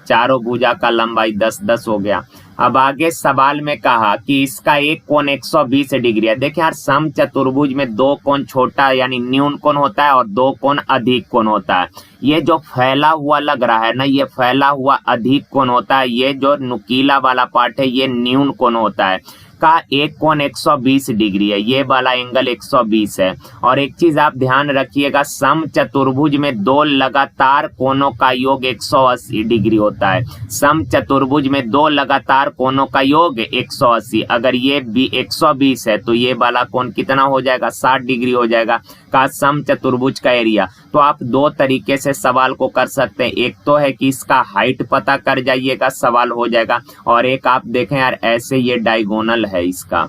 A: चारों भुजा का लंबाई 10 हो गया। अब आगे सवाल में कहा कि इसका एक कोण 120 डिग्री है। देखिए यार समचतुर्भुज में 2 कोण छोटा यानी न्यून कोण होता है और 2 कोण अधिक कोण होता है। ये जो फैला हुआ लग रहा है ना, ये फैला हुआ अधिक कोण होता है, ये जो नुकीला वाला पार्ट है ये न्यून कोण होता है। का एक कोण 120 डिग्री है, ये वाला एंगल 120 है। और एक चीज आप ध्यान रखिएगा, समचतुर्भुज में 2 लगातार कोणों का योग 180 डिग्री होता है। समचतुर्भुज में 2 लगातार कोणों का योग 180, अगर ये भी 120 है तो ये वाला कोण कितना हो जाएगा, 60 डिग्री हो जाएगा। का समचतुर्भुज का एरिया, तो आप 2 तरीके से सवाल को कर सकते हैं। एक तो है कि इसका हाइट पता कर जाइएगा, सवाल हो जाएगा, और एक आप देखें यार ऐसे ये डायगोनल है, इसका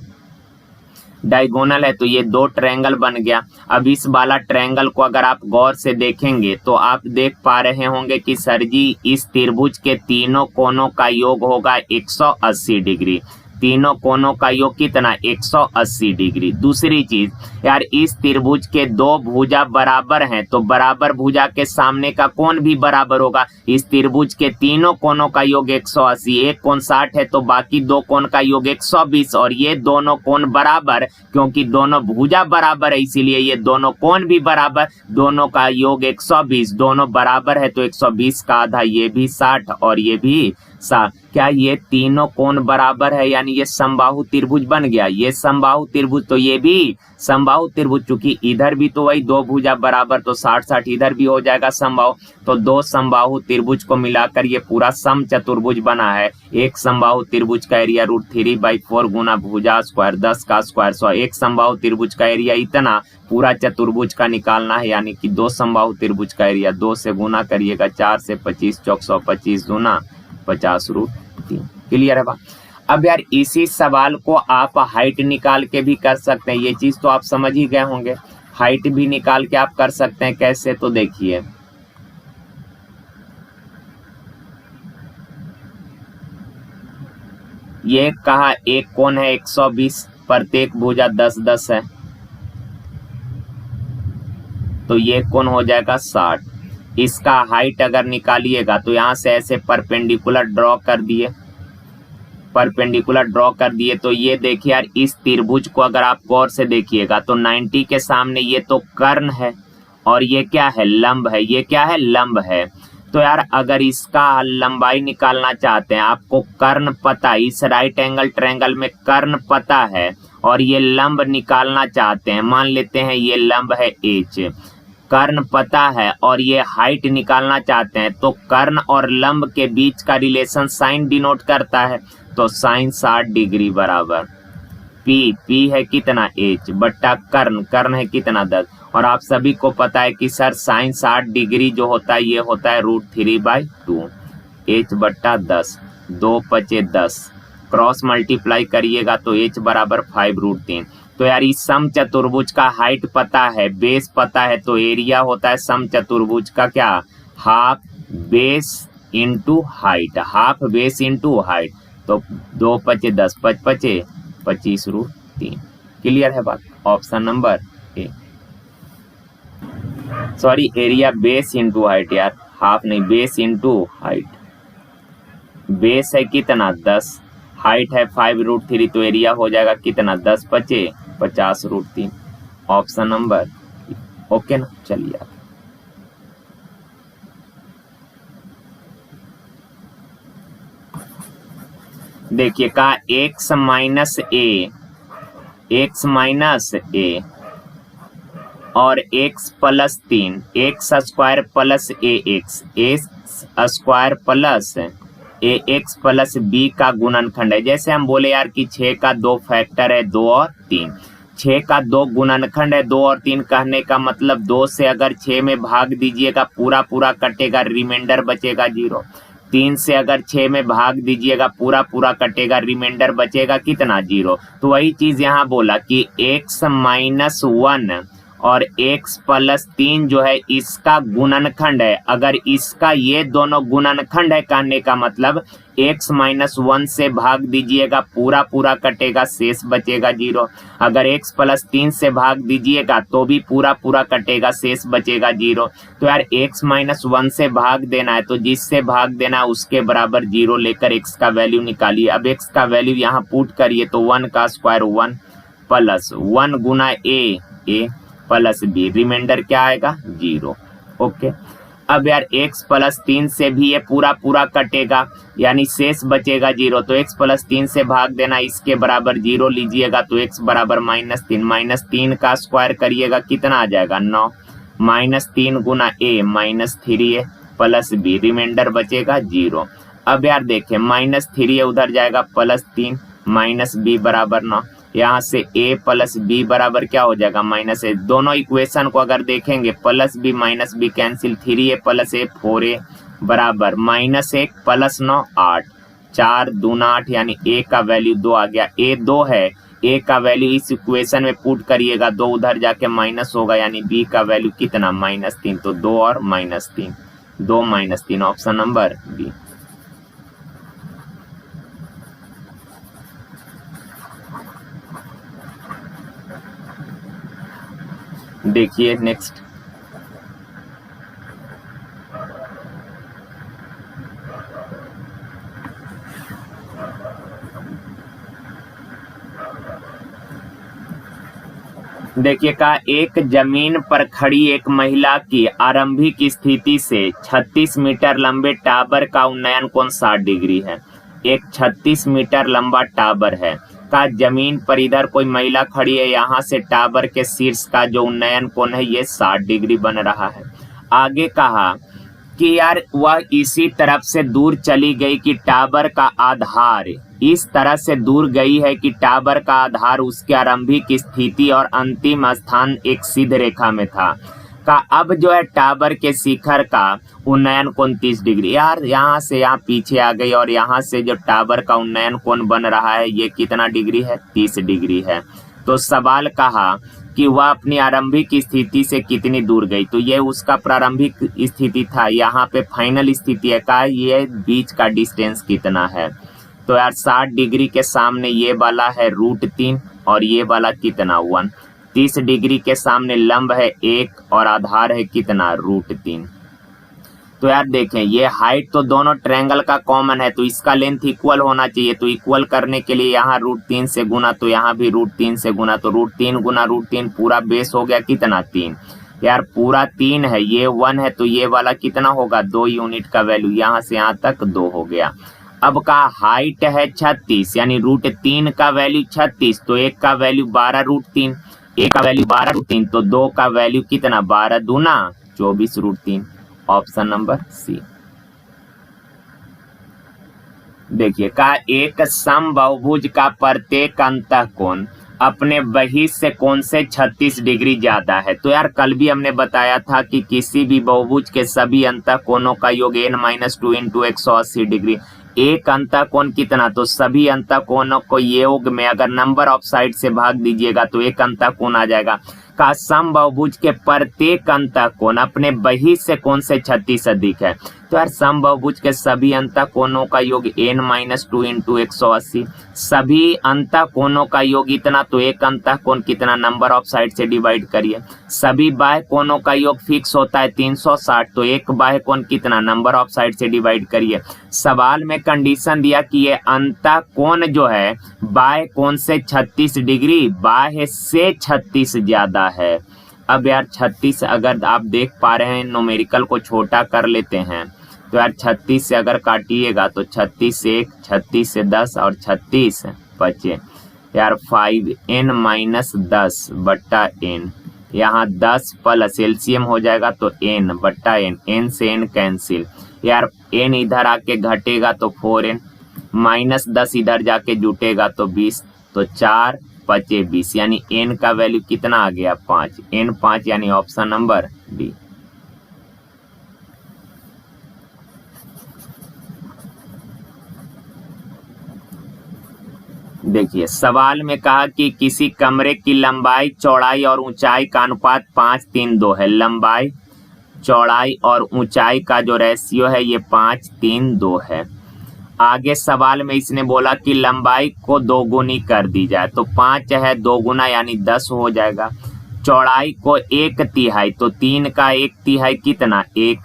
A: डायगोनल है तो ये 2 ट्रायंगल बन गया। अब इस वाला ट्रायंगल को अगर आप गौर से देखेंगे तो आप देख पा रहे होंगे कि सर जी इस त्रिभुज के तीनों कोणों का योग होगा 180 डिग्री, तीनों कोणों का योग कितना, 180 डिग्री। दूसरी चीज यार इस त्रिभुज के 2 भुजा बराबर हैं तो बराबर भुजा के सामने का कोण भी बराबर होगा। इस त्रिभुज के तीनों कोणों का योग 180, एक कोण 60 है तो बाकी 2 कोण का योग 120, और ये दोनों कोण बराबर क्योंकि दोनों भुजा बराबर है इसीलिए ये दोनों कोण भी बराबर, दोनों का योग 120, दोनों बराबर है तो 120 का आधा, ये भी 60 और ये भी 60। क्या ये तीनों कोण बराबर है, यानी ये समबाहु त्रिभुज बन गया। ये समबाहु त्रिभुज तो ये भी समबाहु त्रिभुज, चूंकि इधर भी तो वही 2 भुजा बराबर तो 60-60 इधर भी हो जाएगा समबाहु, तो 2 समबाहु त्रिभुज को मिलाकर ये पूरा समचतुर्भुज बना है। एक समबाहु त्रिभुज का एरिया √3/4 गुना भुजा स्क्वायर 10 का स्क्वायर 100। एक समबाहु त्रिभुज का एरिया इतना पूरा चतुर्भुज का निकालना है, यानी कि 2 समबाहु त्रिभुज का एरिया 2 से गुना करिएगा, 4 से 25 चौक 125 गुना 50√3। क्लियर है बात। अब यार इसी सवाल को आप हाइट निकाल के भी कर सकते हैं, ये चीज तो आप समझ ही गए होंगे। हाइट भी निकाल के आप कर सकते हैं, कैसे, तो देखिए ये कहा एक कोण है 120, प्रत्येक भुजा 10-10 है तो ये कोण हो जाएगा 60। इसका हाइट अगर निकालिएगा तो यहां से ऐसे परपेंडिकुलर ड्रॉ कर दिए, परपेंडिकुलर ड्रॉ कर दिए। तो ये देखिए यार, इस त्रिभुज को अगर आप गौर से देखिएगा तो 90 के सामने ये तो कर्ण है और ये क्या है, लंब है। ये क्या है, लंब है। तो यार अगर इसका लंबाई निकालना चाहते हैं, आपको कर्ण पता, इस राइट एंगल ट्रायंगल में कर्ण पता है और ये लंब निकालना चाहते हैं, मान लेते हैं ये लंब है एच, कर्ण पता है और ये हाइट निकालना चाहते हैं, तो कर्ण और लंब के बीच का रिलेशन साइन डिनोट करता है। तो साइन 60 डिग्री बराबर पी है कितना, एच बट्टा कर्ण, कर्ण है कितना 10। और आप सभी को पता है कि सर साइन 60 डिग्री जो होता है ये होता है √3/2, एच बट्टा 10, 2 पचे 10, क्रॉस मल्टीप्लाई करिएगा तो एच बराबर 5√3। तो यार इस सम चतुर्भुज का हाइट पता है, बेस पता है, तो एरिया होता है सम चतुर्भुज का क्या, half base into height, half base into height. तो 2 पचे 10, 5 पचे 25√3। क्लियर है बात, option number A. Sorry, area base into height यार, हाफ नहीं, बेस इंटू हाइट। बेस है कितना 10, हाइट है 5√3, तो एरिया हो जाएगा कितना, 10 पचे 50√3, ऑप्शन नंबर। ओके ना, चलिए देखिए का x माइनस ए और x plus 3, x square plus x square plus ax plus b का गुणनखंड है। जैसे हम बोले यार कि 6 का 2 फैक्टर है 2 और 3, 6 का 2 गुणनखंड है 2 और 3, कहने का मतलब 2 से अगर 6 में भाग दीजिएगा पूरा पूरा कटेगा, रिमाइंडर बचेगा 0। 3 से अगर 6 में भाग दीजिएगा पूरा पूरा कटेगा, रिमाइंडर बचेगा कितना, 0। तो वही चीज यहाँ बोला कि x माइनस 1 और x प्लस 3 जो है इसका गुणनखंड है। अगर इसका ये दोनों गुणनखंड है, कहने का मतलब x माइनस 1 से भाग दीजिएगा पूरा पूरा कटेगा, शेष बचेगा 0। अगर x प्लस 3 से भाग दीजिएगा तो भी पूरा पूरा कटेगा, शेष बचेगा 0। तो यार x माइनस 1 से भाग देना है, तो जिससे भाग देना है उसके बराबर 0 लेकर x का वैल्यू निकालिए। अब x का वैल्यू यहाँ पुट करिए तो 1 का स्क्वायर 1 प्लस 1 गुना ए प्लस बी, रिमाइंडर क्या आएगा 0। ओके, अब यार x प्लस 3 से भी ये पूरा पूरा कटेगा, यानी शेष बचेगा 0। तो x प्लस 3 से भाग देना, इसके बराबर 0 लीजिएगा तो x बराबर -3, -3 का स्क्वायर करिएगा कितना आ जाएगा 9, -3 गुना a -3a plus b, remainder बचेगा 0। अब यार देखें -3 उधर जाएगा +3 -b बराबर 9, यहाँ से a प्लस b बराबर क्या हो जाएगा -a। दोनों इक्वेशन को अगर देखेंगे plus b minus b cancel, 3a plus a 4a बराबर -1 प्लस 9 8, 4 दूना 8, यानी a का वैल्यू 2 आ गया। a 2 है, a का वैल्यू इस इक्वेशन में पुट करिएगा, 2 उधर जाके माइनस होगा, यानी b का वैल्यू कितना -3। तो 2 और -3, 2 -3, ऑप्शन नंबर बी। देखिए नेक्स्ट, देखिए का एक जमीन पर खड़ी एक महिला की आरंभिक स्थिति से 36 मीटर लंबे टावर का उन्नयन कोण 60 डिग्री है। एक 36 मीटर लंबा टावर है का जमीन पर इधर कोई महिला खड़ी है, यहाँ से टावर के शीर्ष का जो उन्नयन कोण है ये 60 डिग्री बन रहा है। आगे कहा कि यार वह इसी तरफ से दूर चली गई कि टावर का आधार इस तरह से दूर गई है कि टावर का आधार उसके आरंभिक स्थिति और अंतिम स्थान एक सीध रेखा में था। का अब जो है टावर के शिखर का उन्नयन कोण 30 डिग्री। यार यहाँ से यहाँ पीछे आ गई और यहाँ से जो टावर का उन्नयन कोण बन रहा है ये कितना डिग्री है, 30 डिग्री है। तो सवाल कहा कि वह अपनी आरंभिक स्थिति से कितनी दूर गई, तो ये उसका प्रारंभिक स्थिति था, यहाँ पे फाइनल स्थिति है का ये बीच का डिस्टेंस कितना है। तो यार 60 डिग्री के सामने ये वाला है √3 और ये वाला कितना 1, 30 डिग्री के सामने लंब है 1 और आधार है कितना √3। तो यार देखें, ये हाइट तो दोनों ट्रायंगल का कॉमन है, तो इसका लेंथ इक्वल होना चाहिए। तो इक्वल करने के लिए यहाँ √3 से गुना, तो यहाँ भी √3 से गुना, तो √3 गुना √3 पूरा बेस हो गया कितना 3। यार पूरा 3 है, ये 1 है, तो ये वाला कितना होगा 2 यूनिट का वैल्यू, यहाँ से यहाँ तक 2 हो गया। अब का हाइट है 36, यानी √3 का वैल्यू 36, तो एक का वैल्यू 12 √3, एक का वैल्यू 12 √3, तो 2 का वैल्यू कितना 12 दूना 24 √3। Option number C. देखिए का एक समबाहुभुज का प्रत्येक अंतःकोण अपने बहिष से कोण से 36 डिग्री ज्यादा है। तो यार कल भी हमने बताया था कि किसी भी बहुभुज के सभी अंतःकोणों का योग n-2 × 180 डिग्री। एक अंतःकोण कितना, तो सभी अंतःकोणों को योग में अगर नंबर ऑफ साइड से भाग दीजिएगा तो एक अंतःकोण आ जाएगा। का समबाहुभुज के प्रत्येक अंतःकोण अपने बहिष से कोण से 36 अधिक है। तो यार समबाहुभुज के सभी अंतःकोणों का योग n-2 × 180, सभी अंतःकोणों का योग इतना, तो एक अंतःकोण कितना नंबर ऑफ साइड से डिवाइड करिए। सभी बाह्य कोणों का योग फिक्स होता है 360, तो एक बाह्य कोण कितना नंबर ऑफ साइड से डिवाइड करिए। सवाल में कंडीशन दिया कि ये अंतःकोण जो है बाह्य कोण से 36 डिग्री, बाह्य से 36 ज्यादा है। अब यार 36 अगर आप देख पा रहे हैं, न्यूमेरिकल को छोटा कर लेते हैं, तो यार 36 से अगर काटिएगा तो 36 से 1, 36 से 10 और 36 बचे यार 5n-10 बट्टा n, यहाँ 10 प्लस एलसीएम हो जाएगा तो n बट्टा n, n से n कैंसिल, यार n इधर आके घटेगा तो 4n, -10 इधर जाके जुटेगा तो 20, तो 4 बचे 20, यानी n का वैल्यू कितना आ गया 5, n 5, यानी ऑप्शन नंबर डी। देखिए सवाल में कहा कि किसी कमरे की लंबाई चौड़ाई और ऊंचाई का अनुपात 5:3:2 है। लंबाई चौड़ाई और ऊंचाई का जो रेशियो है ये 5:3:2 है। आगे सवाल में इसने बोला कि लंबाई को 2 गुनी कर दी जाए, तो 5 है 2 गुना यानी 10 हो जाएगा। चौड़ाई को 1/3, तो 3 का 1/3 कितना 1,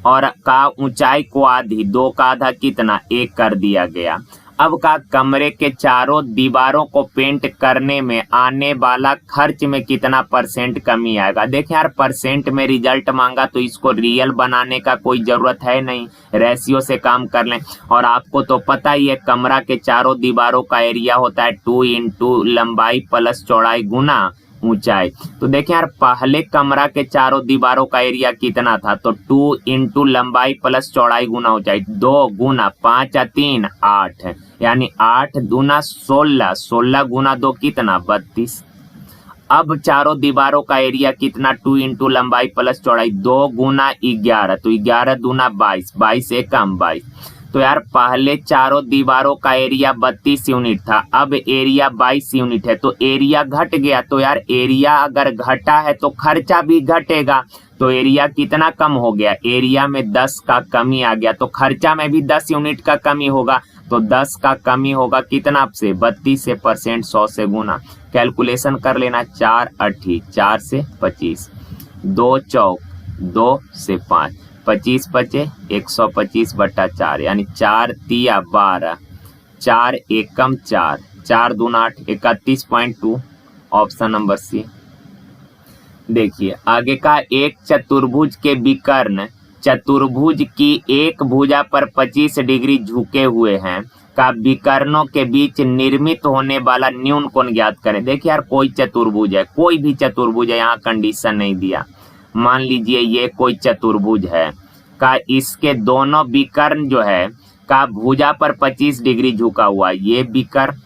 A: और का ऊंचाई को आधी, 2 का आधा कितना 1 कर दिया गया। अब का कमरे के चारों दीवारों को पेंट करने में आने वाला खर्च में कितना % कमी आएगा। देखिए यार परसेंट में रिजल्ट मांगा तो इसको रियल बनाने का कोई जरूरत है नहीं, रेशियो से काम कर लें। और आपको तो पता ही है कमरा के चारों दीवारों का एरिया होता है 2 × लंबाई प्लस चौड़ाई गुना ऊंचाई। तो देखें यार पहले कमरा के चारों दीवारों का एरिया कितना था, तो 2 × लंबाई प्लस चौड़ाई गुना ऊंचाई, 2 गुना 5 या 3 8, यानी 8 दूना 16, 16 गुना 2 कितना 32। अब चारों दीवारों का एरिया कितना 2 × लंबाई प्लस चौड़ाई, 2 गुना 11, तो 11 दूना 22, 22 एकम 22। तो यार पहले चारों दीवारों का एरिया 32 यूनिट था, अब एरिया 22 यूनिट है, तो एरिया घट गया। तो यार एरिया अगर घटा है तो खर्चा भी घटेगा, तो एरिया कितना कम हो गया, एरिया में 10 का कमी आ गया, तो खर्चा में भी 10 यूनिट का कमी होगा, तो 10 का कमी होगा कितना से 32 से %, 100 से गुना। कैलकुलेशन कर लेना, 4 8 4 से 25, 2 चौक 2 से 5, 25 बचे 125/4, यानी 4 तिया 12, 4 एकम 4, 4 दूना 8, 31.2, ऑप्शन नंबर सी। देखिए आगे का एक चतुर्भुज के विकर्ण चतुर्भुज की एक भुजा पर 25 डिग्री झुके हुए हैं का विकर्णों के बीच निर्मित होने वाला न्यून कोण ज्ञात करें। देखिए यार कोई चतुर्भुज है, कोई भी चतुर्भुज है, यहाँ कंडीशन नहीं दिया। मान लीजिए ये कोई चतुर्भुज है का इसके दोनों विकर्ण जो है का भुजा पर 25 डिग्री झुका हुआ है। ये विकर्ण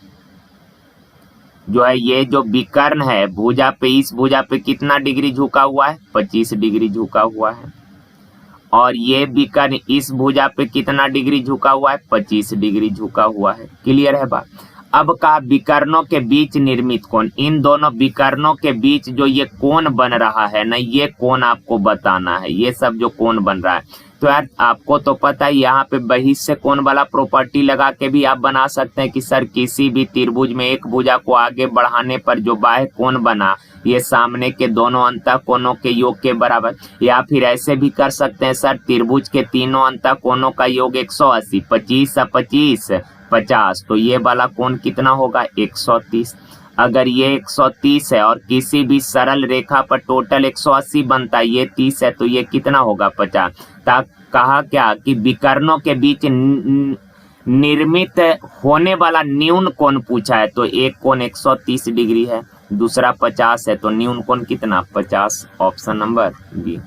A: जो है, ये जो विकर्ण है भुजा पे, इस भुजा पे कितना डिग्री झुका हुआ है 25 डिग्री झुका हुआ है, और ये विकर्ण इस भुजा पे कितना डिग्री झुका हुआ है 25 डिग्री झुका हुआ है। क्लियर है बात। अब का विकर्णों के बीच निर्मित कोण, इन दोनों विकर्णों के बीच जो ये कोण बन रहा है ना, ये कोण आपको बताना है, ये सब जो कोण बन रहा है। तो यार आपको तो पता है यहाँ पे बहिष्य कोण वाला प्रॉपर्टी लगा के भी आप बना सकते हैं कि सर किसी भी त्रिभुज में एक भुजा को आगे बढ़ाने पर जो बाह्य कोण बना ये सामने के दोनों अंतः कोणों के योग के बराबर। या फिर ऐसे भी कर सकते हैं सर त्रिभुज के तीनों अंतः कोणों का योग 180, 25 और 25 50, तो ये वाला कोण कितना होगा 130। अगर ये 130 है और किसी भी सरल रेखा पर टोटल 180 बनता है, ये 30 है तो ये कितना होगा 50। कहा क्या कि विकर्णों के बीच निर्मित होने वाला न्यून कोण पूछा है, तो एक कोण 130 डिग्री है, दूसरा 50 है, तो न्यून कोण कितना 50, ऑप्शन नंबर बी।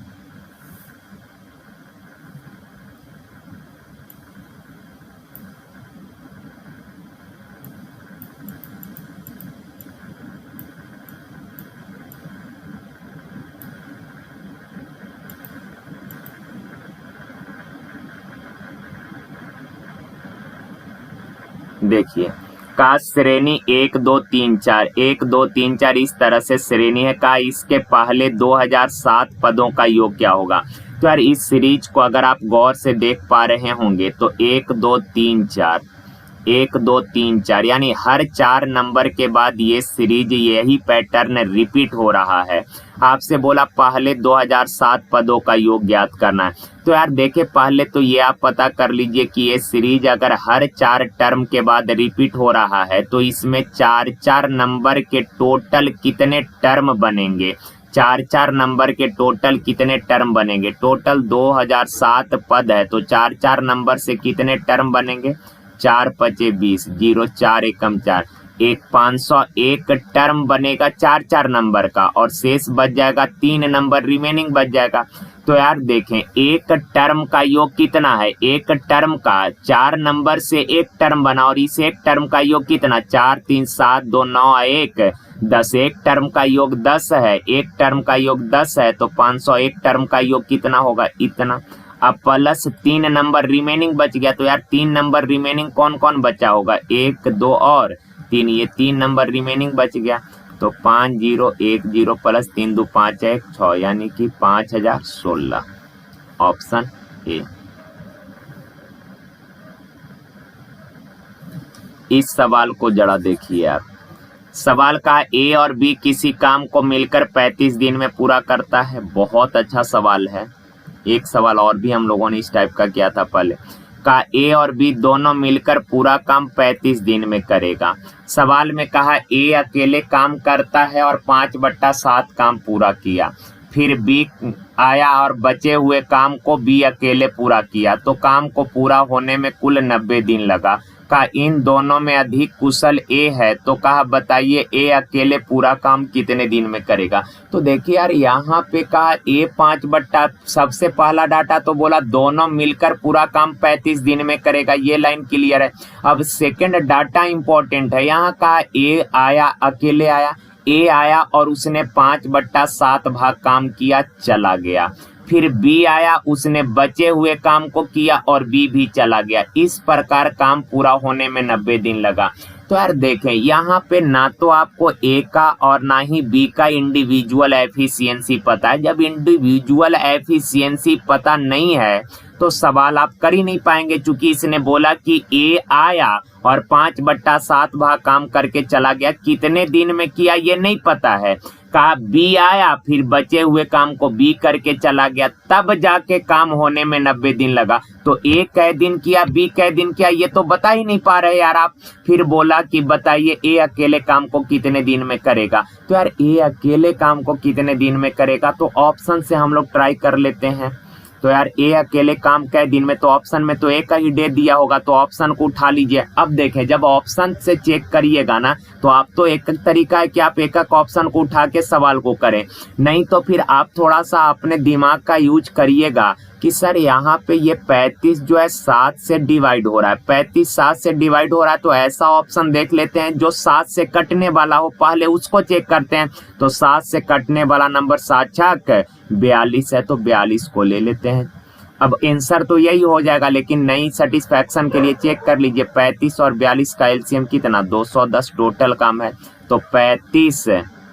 A: देखिए का श्रेणी 1 2 3 4 1 2 3 4 इस तरह से श्रेणी है। का इसके पहले 2007 पदों का योग क्या होगा। तो यार इस सीरीज को अगर आप गौर से देख पा रहे होंगे तो 1 2 3 4 1 2 3 4 यानी हर 4 नंबर के बाद ये सीरीज यही पैटर्न रिपीट हो रहा है। आपसे बोला पहले 2007 पदों का योग ज्ञात करना है। तो यार देखे पहले तो ये आप पता कर लीजिए कि ये सीरीज अगर हर 4 टर्म के बाद रिपीट हो रहा है तो इसमें 4 नंबर के टोटल कितने टर्म बनेंगे। 4 नंबर के टोटल कितने टर्म बनेंगे। टोटल 2007 पद है तो 4 नंबर से कितने टर्म बनेंगे। 4 पचे 20, 0 4 एकम 4, 501 टर्म बनेगा 4 नंबर का और शेष बच जाएगा 3 नंबर रिमेनिंग बच जाएगा। तो यार देखें एक टर्म का योग कितना है। एक टर्म का 4 नंबर से एक टर्म बना और इस एक टर्म का योग कितना 4 3 7 2 9 1 10। एक टर्म का योग 10 है, एक टर्म का योग 10 है तो 501 टर्म का योग कितना होगा इतना। अब प्लस 3 नंबर रिमेनिंग बच गया। तो यार 3 नंबर रिमेनिंग कौन कौन बचा होगा 1 2 और 3, ये 3 नंबर रिमेनिंग बच गया। तो 5 0 1 0 प्लस 3 2 5 1 6 यानी कि 5016, ऑप्शन ए। इस सवाल को जरा देखिए आप। सवाल का ए और बी किसी काम को मिलकर 35 दिन में पूरा करता है। बहुत अच्छा सवाल है। एक सवाल और भी हम लोगों ने इस टाइप का किया था पहले। का ए और बी दोनों मिलकर पूरा काम 35 दिन में करेगा। सवाल में कहा ए अकेले काम करता है और 5/7 काम पूरा किया। फिर बी आया और बचे हुए काम को बी अकेले पूरा किया तो काम को पूरा होने में कुल 90 दिन लगा। का इन दोनों में अधिक कुशल ए है तो कहा बताइए ए अकेले पूरा काम कितने दिन में करेगा। तो देखिए यार यहाँ पे कहा ए 5/, सबसे पहला डाटा तो बोला दोनों मिलकर पूरा काम 35 दिन में करेगा, ये लाइन क्लियर है। अब सेकंड डाटा इंपॉर्टेंट है। यहाँ कहा ए आया अकेले आया, ए आया और उसने 5/7 भाग काम किया चला गया। फिर बी आया उसने बचे हुए काम को किया और बी भी चला गया। इस प्रकार काम पूरा होने में 90 दिन लगा। तो यार देखें यहाँ पे ना तो आपको ए का और ना ही बी का इंडिविजुअल एफिशिएंसी पता है। जब इंडिविजुअल एफिशिएंसी पता नहीं है तो सवाल आप कर ही नहीं पाएंगे। चूंकि इसने बोला कि ए आया और 5/7 भाग काम करके चला गया, कितने दिन में किया ये नहीं पता है। कहा बी आया फिर बचे हुए काम को बी करके चला गया, तब जाके काम होने में 90 दिन लगा। तो ए कै दिन किया बी कै दिन किया ये तो बता ही नहीं पा रहे यार आप। फिर बोला कि बताइए ए अकेले काम को कितने दिन में करेगा। तो यार ए अकेले काम को कितने दिन में करेगा तो ऑप्शन से हम लोग ट्राई कर लेते हैं। तो यार ए अकेले काम कै दिन में, तो ऑप्शन में तो ए का ही डेट दिया होगा तो ऑप्शन को उठा लीजिए। अब देखें जब ऑप्शन से चेक करिएगा ना तो आप तो एक तरीका है कि आप एक एक ऑप्शन को उठा के सवाल को करें, नहीं तो फिर आप थोड़ा सा अपने दिमाग का यूज करिएगा कि सर यहाँ पे ये 35 जो है 7 से डिवाइड हो रहा है। 35 7 से डिवाइड हो रहा है तो ऐसा ऑप्शन देख लेते हैं जो 7 से कटने वाला हो, पहले उसको चेक करते हैं। तो 7 से कटने वाला नंबर 7 छक 42 है तो 42 को ले लेते हैं। अब आंसर तो यही हो जाएगा, लेकिन नई सेटिस्फैक्शन के लिए चेक कर लीजिए 35 और 42 का एलसीएम कितना 210 टोटल काम है। तो 35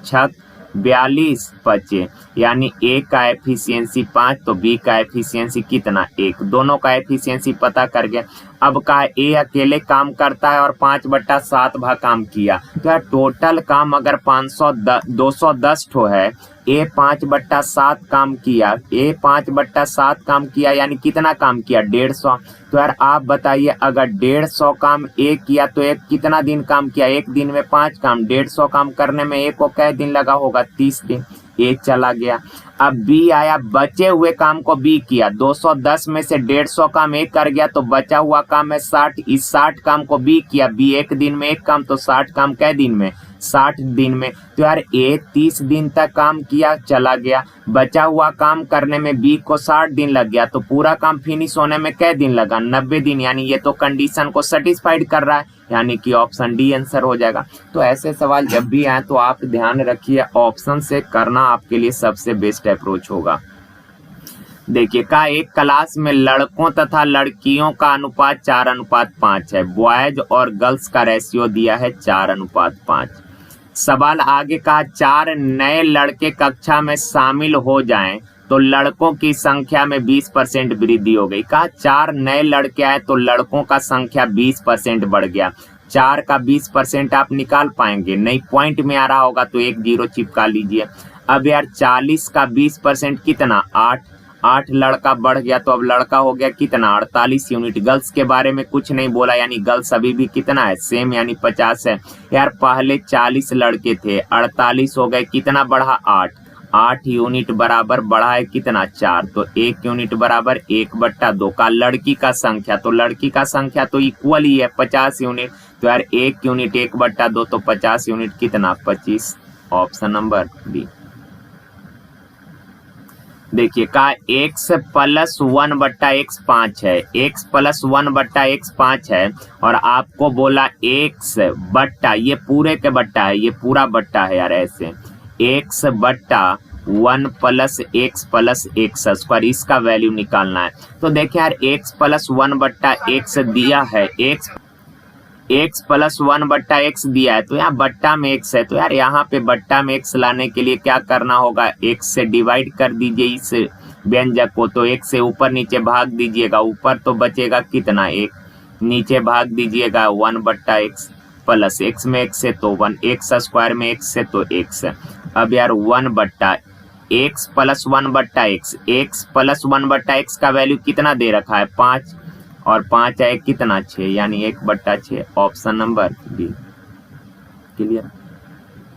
A: छक 42 बचे, यानी ए का एफिशिएंसी 5 तो बी का एफिशिएंसी कितना 1, दोनों का एफिशिएंसी पता कर गया। अब कहा ए अकेले काम करता है और 5/7 भाग काम किया, तो यार टोटल काम अगर 210 ठो है, ए 5/7 काम किया, ए 5/7 काम किया यानी कितना काम किया 150। तो यार आप बताइए अगर 150 काम ए किया तो एक कितना दिन काम किया, एक दिन में 5 काम, 150 काम करने में ए को कै दिन लगा होगा 30 दिन, ए चला गया। अब बी आया, बचे हुए काम को बी किया, 210 में से 150 काम ए कर गया तो बचा हुआ काम है 60, इस 60 काम को बी किया, बी एक दिन में एक काम तो 60 काम कै दिन में 60 दिन में, तो यार ए 30 दिन तक काम किया चला गया, बचा हुआ काम करने में बी को 60 दिन लग गया तो पूरा काम फिनिश होने में कै दिन लगा 90 दिन, यानी ये तो कंडीशन को सेटिस्फाइड कर रहा है, यानी कि ऑप्शन डी आंसर हो जाएगा। तो ऐसे सवाल जब भी आए तो आप ध्यान रखिए ऑप्शन से करना आपके लिए सबसे बेस्ट अप्रोच होगा। देखिए का एक क्लास में लड़कों तथा लड़कियों का अनुपात 4:5 है, बॉयज और गर्ल्स का रेशियो दिया है 4:5। सवाल आगे का 4 नए लड़के कक्षा में शामिल हो जाएं तो लड़कों की संख्या में 20% वृद्धि हो गई। कहा 4 नए लड़के आए तो लड़कों का संख्या 20% बढ़ गया। 4 का 20% आप निकाल पाएंगे नहीं, पॉइंट में आ रहा होगा तो 1 0 चिपका लीजिए। अब यार 40 का 20% कितना 8 लड़का बढ़ गया तो अब लड़का हो गया कितना 48 यूनिट। गर्ल्स के बारे में कुछ नहीं बोला, यानी गर्ल्स अभी भी कितना है सेम, यानी 50 है। यार पहले 40 लड़के थे, 48 हो गए, कितना बढ़ा 8 यूनिट बराबर बढ़ा है कितना 4, तो 1 यूनिट बराबर 1/2 का लड़की का संख्या, तो लड़की का संख्या तो इक्वल ही है 50 यूनिट, तो यार 1 यूनिट 1/2 तो 50 यूनिट कितना 25, ऑप्शन नंबर बी। देखिए का x + 1/x 5 है, x + 1/x 5 है और आपको बोला x बट्टा, ये पूरे के बट्टा है, ये पूरा बट्टा है यार, ऐसे x बट्टा 1 + x + x², इसका वैल्यू निकालना है। तो देखिए यार x + 1/x दिया है, x + 1/x दिया है तो यहाँ बट्टा में x है, तो यार यहाँ पे बट्टा में x लाने के लिए क्या करना होगा, x से डिवाइड कर दीजिए इस व्यंजक को, तो x से ऊपर नीचे भाग दीजिएगा, ऊपर तो बचेगा कितना 1, नीचे भाग दीजिएगा 1/x प्लस x में x है तो 1, x² में x है तो x। अब यार 1/x + 1/x, x + 1/x का वैल्यू कितना दे रखा है 5 और 5 है कितना 6, यानी 1/6, ऑप्शन नंबर बी क्लियर।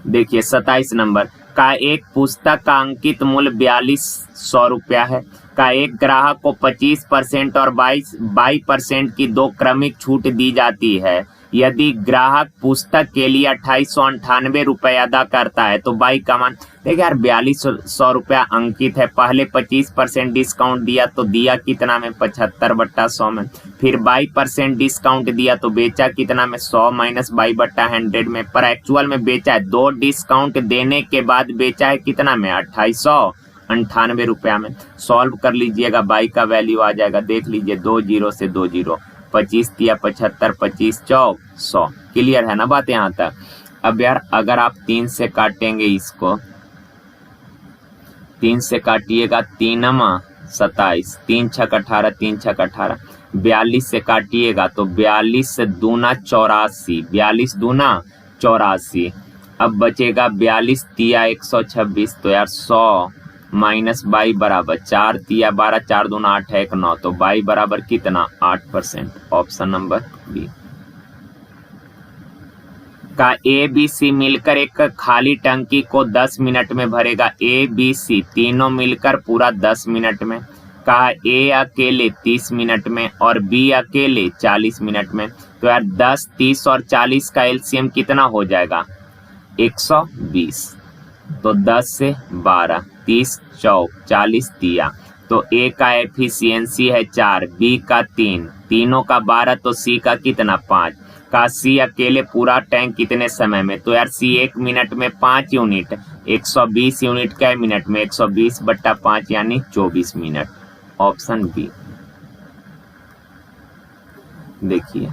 A: देखिए 27 नंबर का एक पुस्तक का अंकित मूल्य 4200 रुपया है, का एक ग्राहक को 25% और 22% की 2 क्रमिक छूट दी जाती है। यदि ग्राहक पुस्तक के लिए 2898 रुपये अदा करता है तो बाई का मान। देखिए यार 4200 रुपया अंकित है, पहले 25% डिस्काउंट दिया तो दिया कितना में 75/100 में, फिर 22% डिस्काउंट दिया तो बेचा कितना में 100 - 22/100 में, पर एक्चुअल में बेचा है 2 डिस्काउंट देने के बाद बेचा है कितना में 2898 रुपया में। सॉल्व कर लीजिएगा, बाई का वैल्यू आ जाएगा, देख लीजिए 2 0 से 2 0, 25 दिया 75, 25 चौक 100, क्लियर है ना बात यहाँ तक। अब यार अगर आप 3 से काटेंगे इसको, 3 से काटिएगा 3 27, 3 छक 18, 3 छक 18, 42 से काटिएगा तो 42 दूना 84, 42 दूना 84, अब बचेगा 42 तिया 126, तो यार 100 - 22 बराबर 4 तिया 12, 4 दूना 8 1 9, तो 22 बराबर कितना 8%, ऑप्शन नंबर बी। का ए बी सी मिलकर एक खाली टंकी को 10 मिनट में भरेगा, ए बी सी तीनों मिलकर पूरा 10 मिनट में। कहा ए अकेले 30 मिनट में और बी अकेले 40 मिनट में, तो यार 10 30 और 40 का एलसीएम कितना हो जाएगा 120, तो 10 से 12, 30 चौक 40 दिया, तो ए का एफिशिएंसी है 4, बी का 3, तीनों का 12, तो सी का कितना 5, का सी अकेले पूरा टैंक कितने समय में, तो यार सी 1 मिनट में 5 यूनिट, 120 यूनिट का मिनट में 120/5 यानी 24 मिनट, ऑप्शन बी। देखिए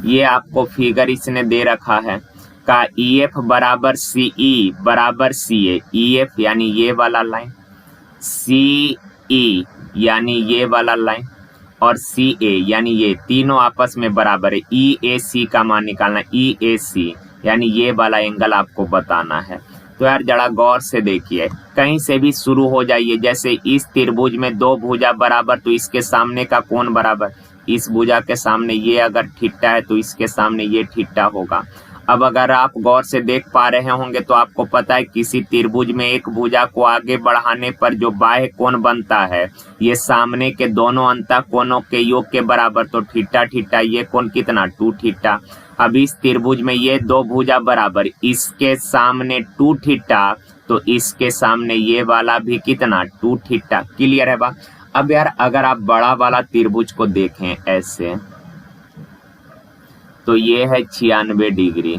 A: ये आपको फिगर इसने दे रखा है का EF बराबर CE बराबर CA, EF यानी ये वाला लाइन, CE यानी ये वाला लाइन और CA यानी ये तीनों आपस में बराबर है। EAC का मान निकालना, EAC यानी ये वाला एंगल आपको बताना है। तो यार जरा गौर से देखिए, कहीं से भी शुरू हो जाइए। जैसे इस त्रिभुज में दो भुजा बराबर, तो इसके सामने का कोण बराबर, इस भुजा के सामने ये अगर थीटा है तो इसके सामने ये थीटा होगा। अब अगर आप गौर से देख पा रहे होंगे तो आपको पता है किसी त्रिभुज में एक भुजा को आगे बढ़ाने पर जो बाह्य कोण बनता है ये सामने के दोनों अंतःकोणों के योग के बराबर, तो थीटा थीटा ये कोण कितना 2 थीटा। अब इस त्रिभुज में ये दो भुजा बराबर, इसके सामने 2 थीटा, तो इसके सामने ये वाला भी कितना 2 थीटा। क्लियर है बात। अब यार अगर आप बड़ा वाला त्रिभुज को देखें ऐसे, तो ये है 96 डिग्री,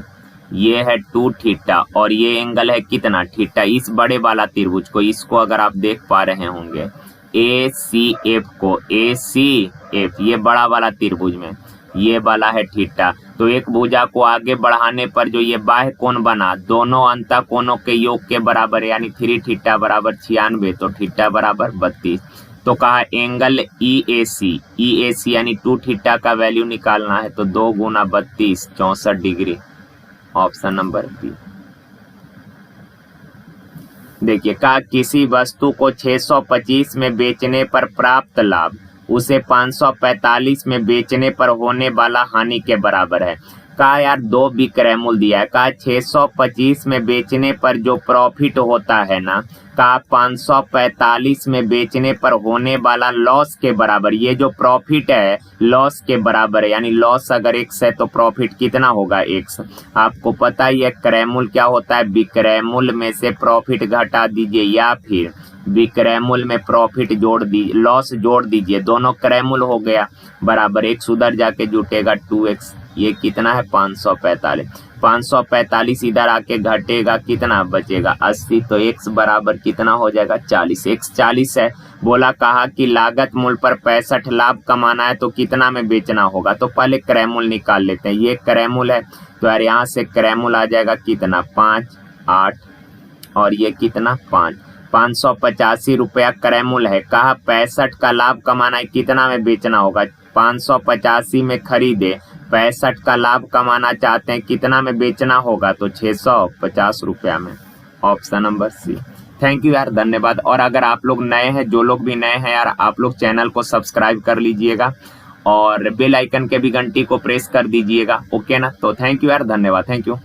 A: ये है 2 थीटा और ये एंगल है कितना थीटा। इस बड़े वाला त्रिभुज को, इसको अगर आप देख पा रहे होंगे ACF को, ACF ये बड़ा वाला त्रिभुज में ये वाला है थीटा। तो एक भुजा को आगे बढ़ाने पर जो ये बाह्य कोण बना दोनों अंतःकोणों के योग के बराबर, यानी 3 थीटा बराबर 96, तो थीटा बराबर 32। तो कहा एंगल EAC यानी 2 थीटा का वैल्यू निकालना है, तो 2 गुना 32 64 डिग्री, ऑप्शन नंबर बी। देखिए कहा किसी वस्तु को 625 में बेचने पर प्राप्त लाभ उसे 545 में बेचने पर होने वाला हानि के बराबर है। कहा यार दो विक्रय मूल्य दिया है, कहा 625 में बेचने पर जो प्रॉफिट होता है ना, कहा 545 में बेचने पर होने वाला लॉस के बराबर। ये जो प्रॉफिट है लॉस के बराबर है, यानी लॉस अगर x है तो प्रॉफिट कितना होगा x। आपको पता ही है क्रय मूल्य क्या होता है, विक्रय मूल्य में से प्रॉफिट घटा दीजिए या फिर विक्रय मूल्य में प्रॉफिट जोड़ दीजिए, लॉस जोड़ दीजिए, दोनों क्रय मूल्य हो गया बराबर, x उधर जाके जुटेगा 2x। ये कितना है 545, 545 इधर आके घटेगा, कितना बचेगा 80, तो x बराबर कितना हो जाएगा 40। x 40 है। बोला कहा कि लागत मूल्य पर 65 लाभ कमाना है तो कितना में बेचना होगा। तो पहले क्रय मूल्य निकाल लेते हैं, ये क्रय मूल्य है तो यार यहाँ से क्रय मूल्य आ जाएगा कितना 5 8 और ये कितना 5, 585 रुपया क्रय मूल्य है। कहा 65 का लाभ कमाना है, कितना में बेचना होगा, 585 में खरीदे, 65 का लाभ कमाना चाहते हैं, कितना में बेचना होगा, तो 650 रुपया में, option number C. Thank you यार, धन्यवाद। और अगर आप लोग नए हैं, जो लोग भी नए हैं यार, आप लोग चैनल को सब्सक्राइब कर लीजिएगा और बेल आइकन के भी घंटी को प्रेस कर दीजिएगा, ओके ना। तो थैंक यू यार, धन्यवाद, थैंक यू।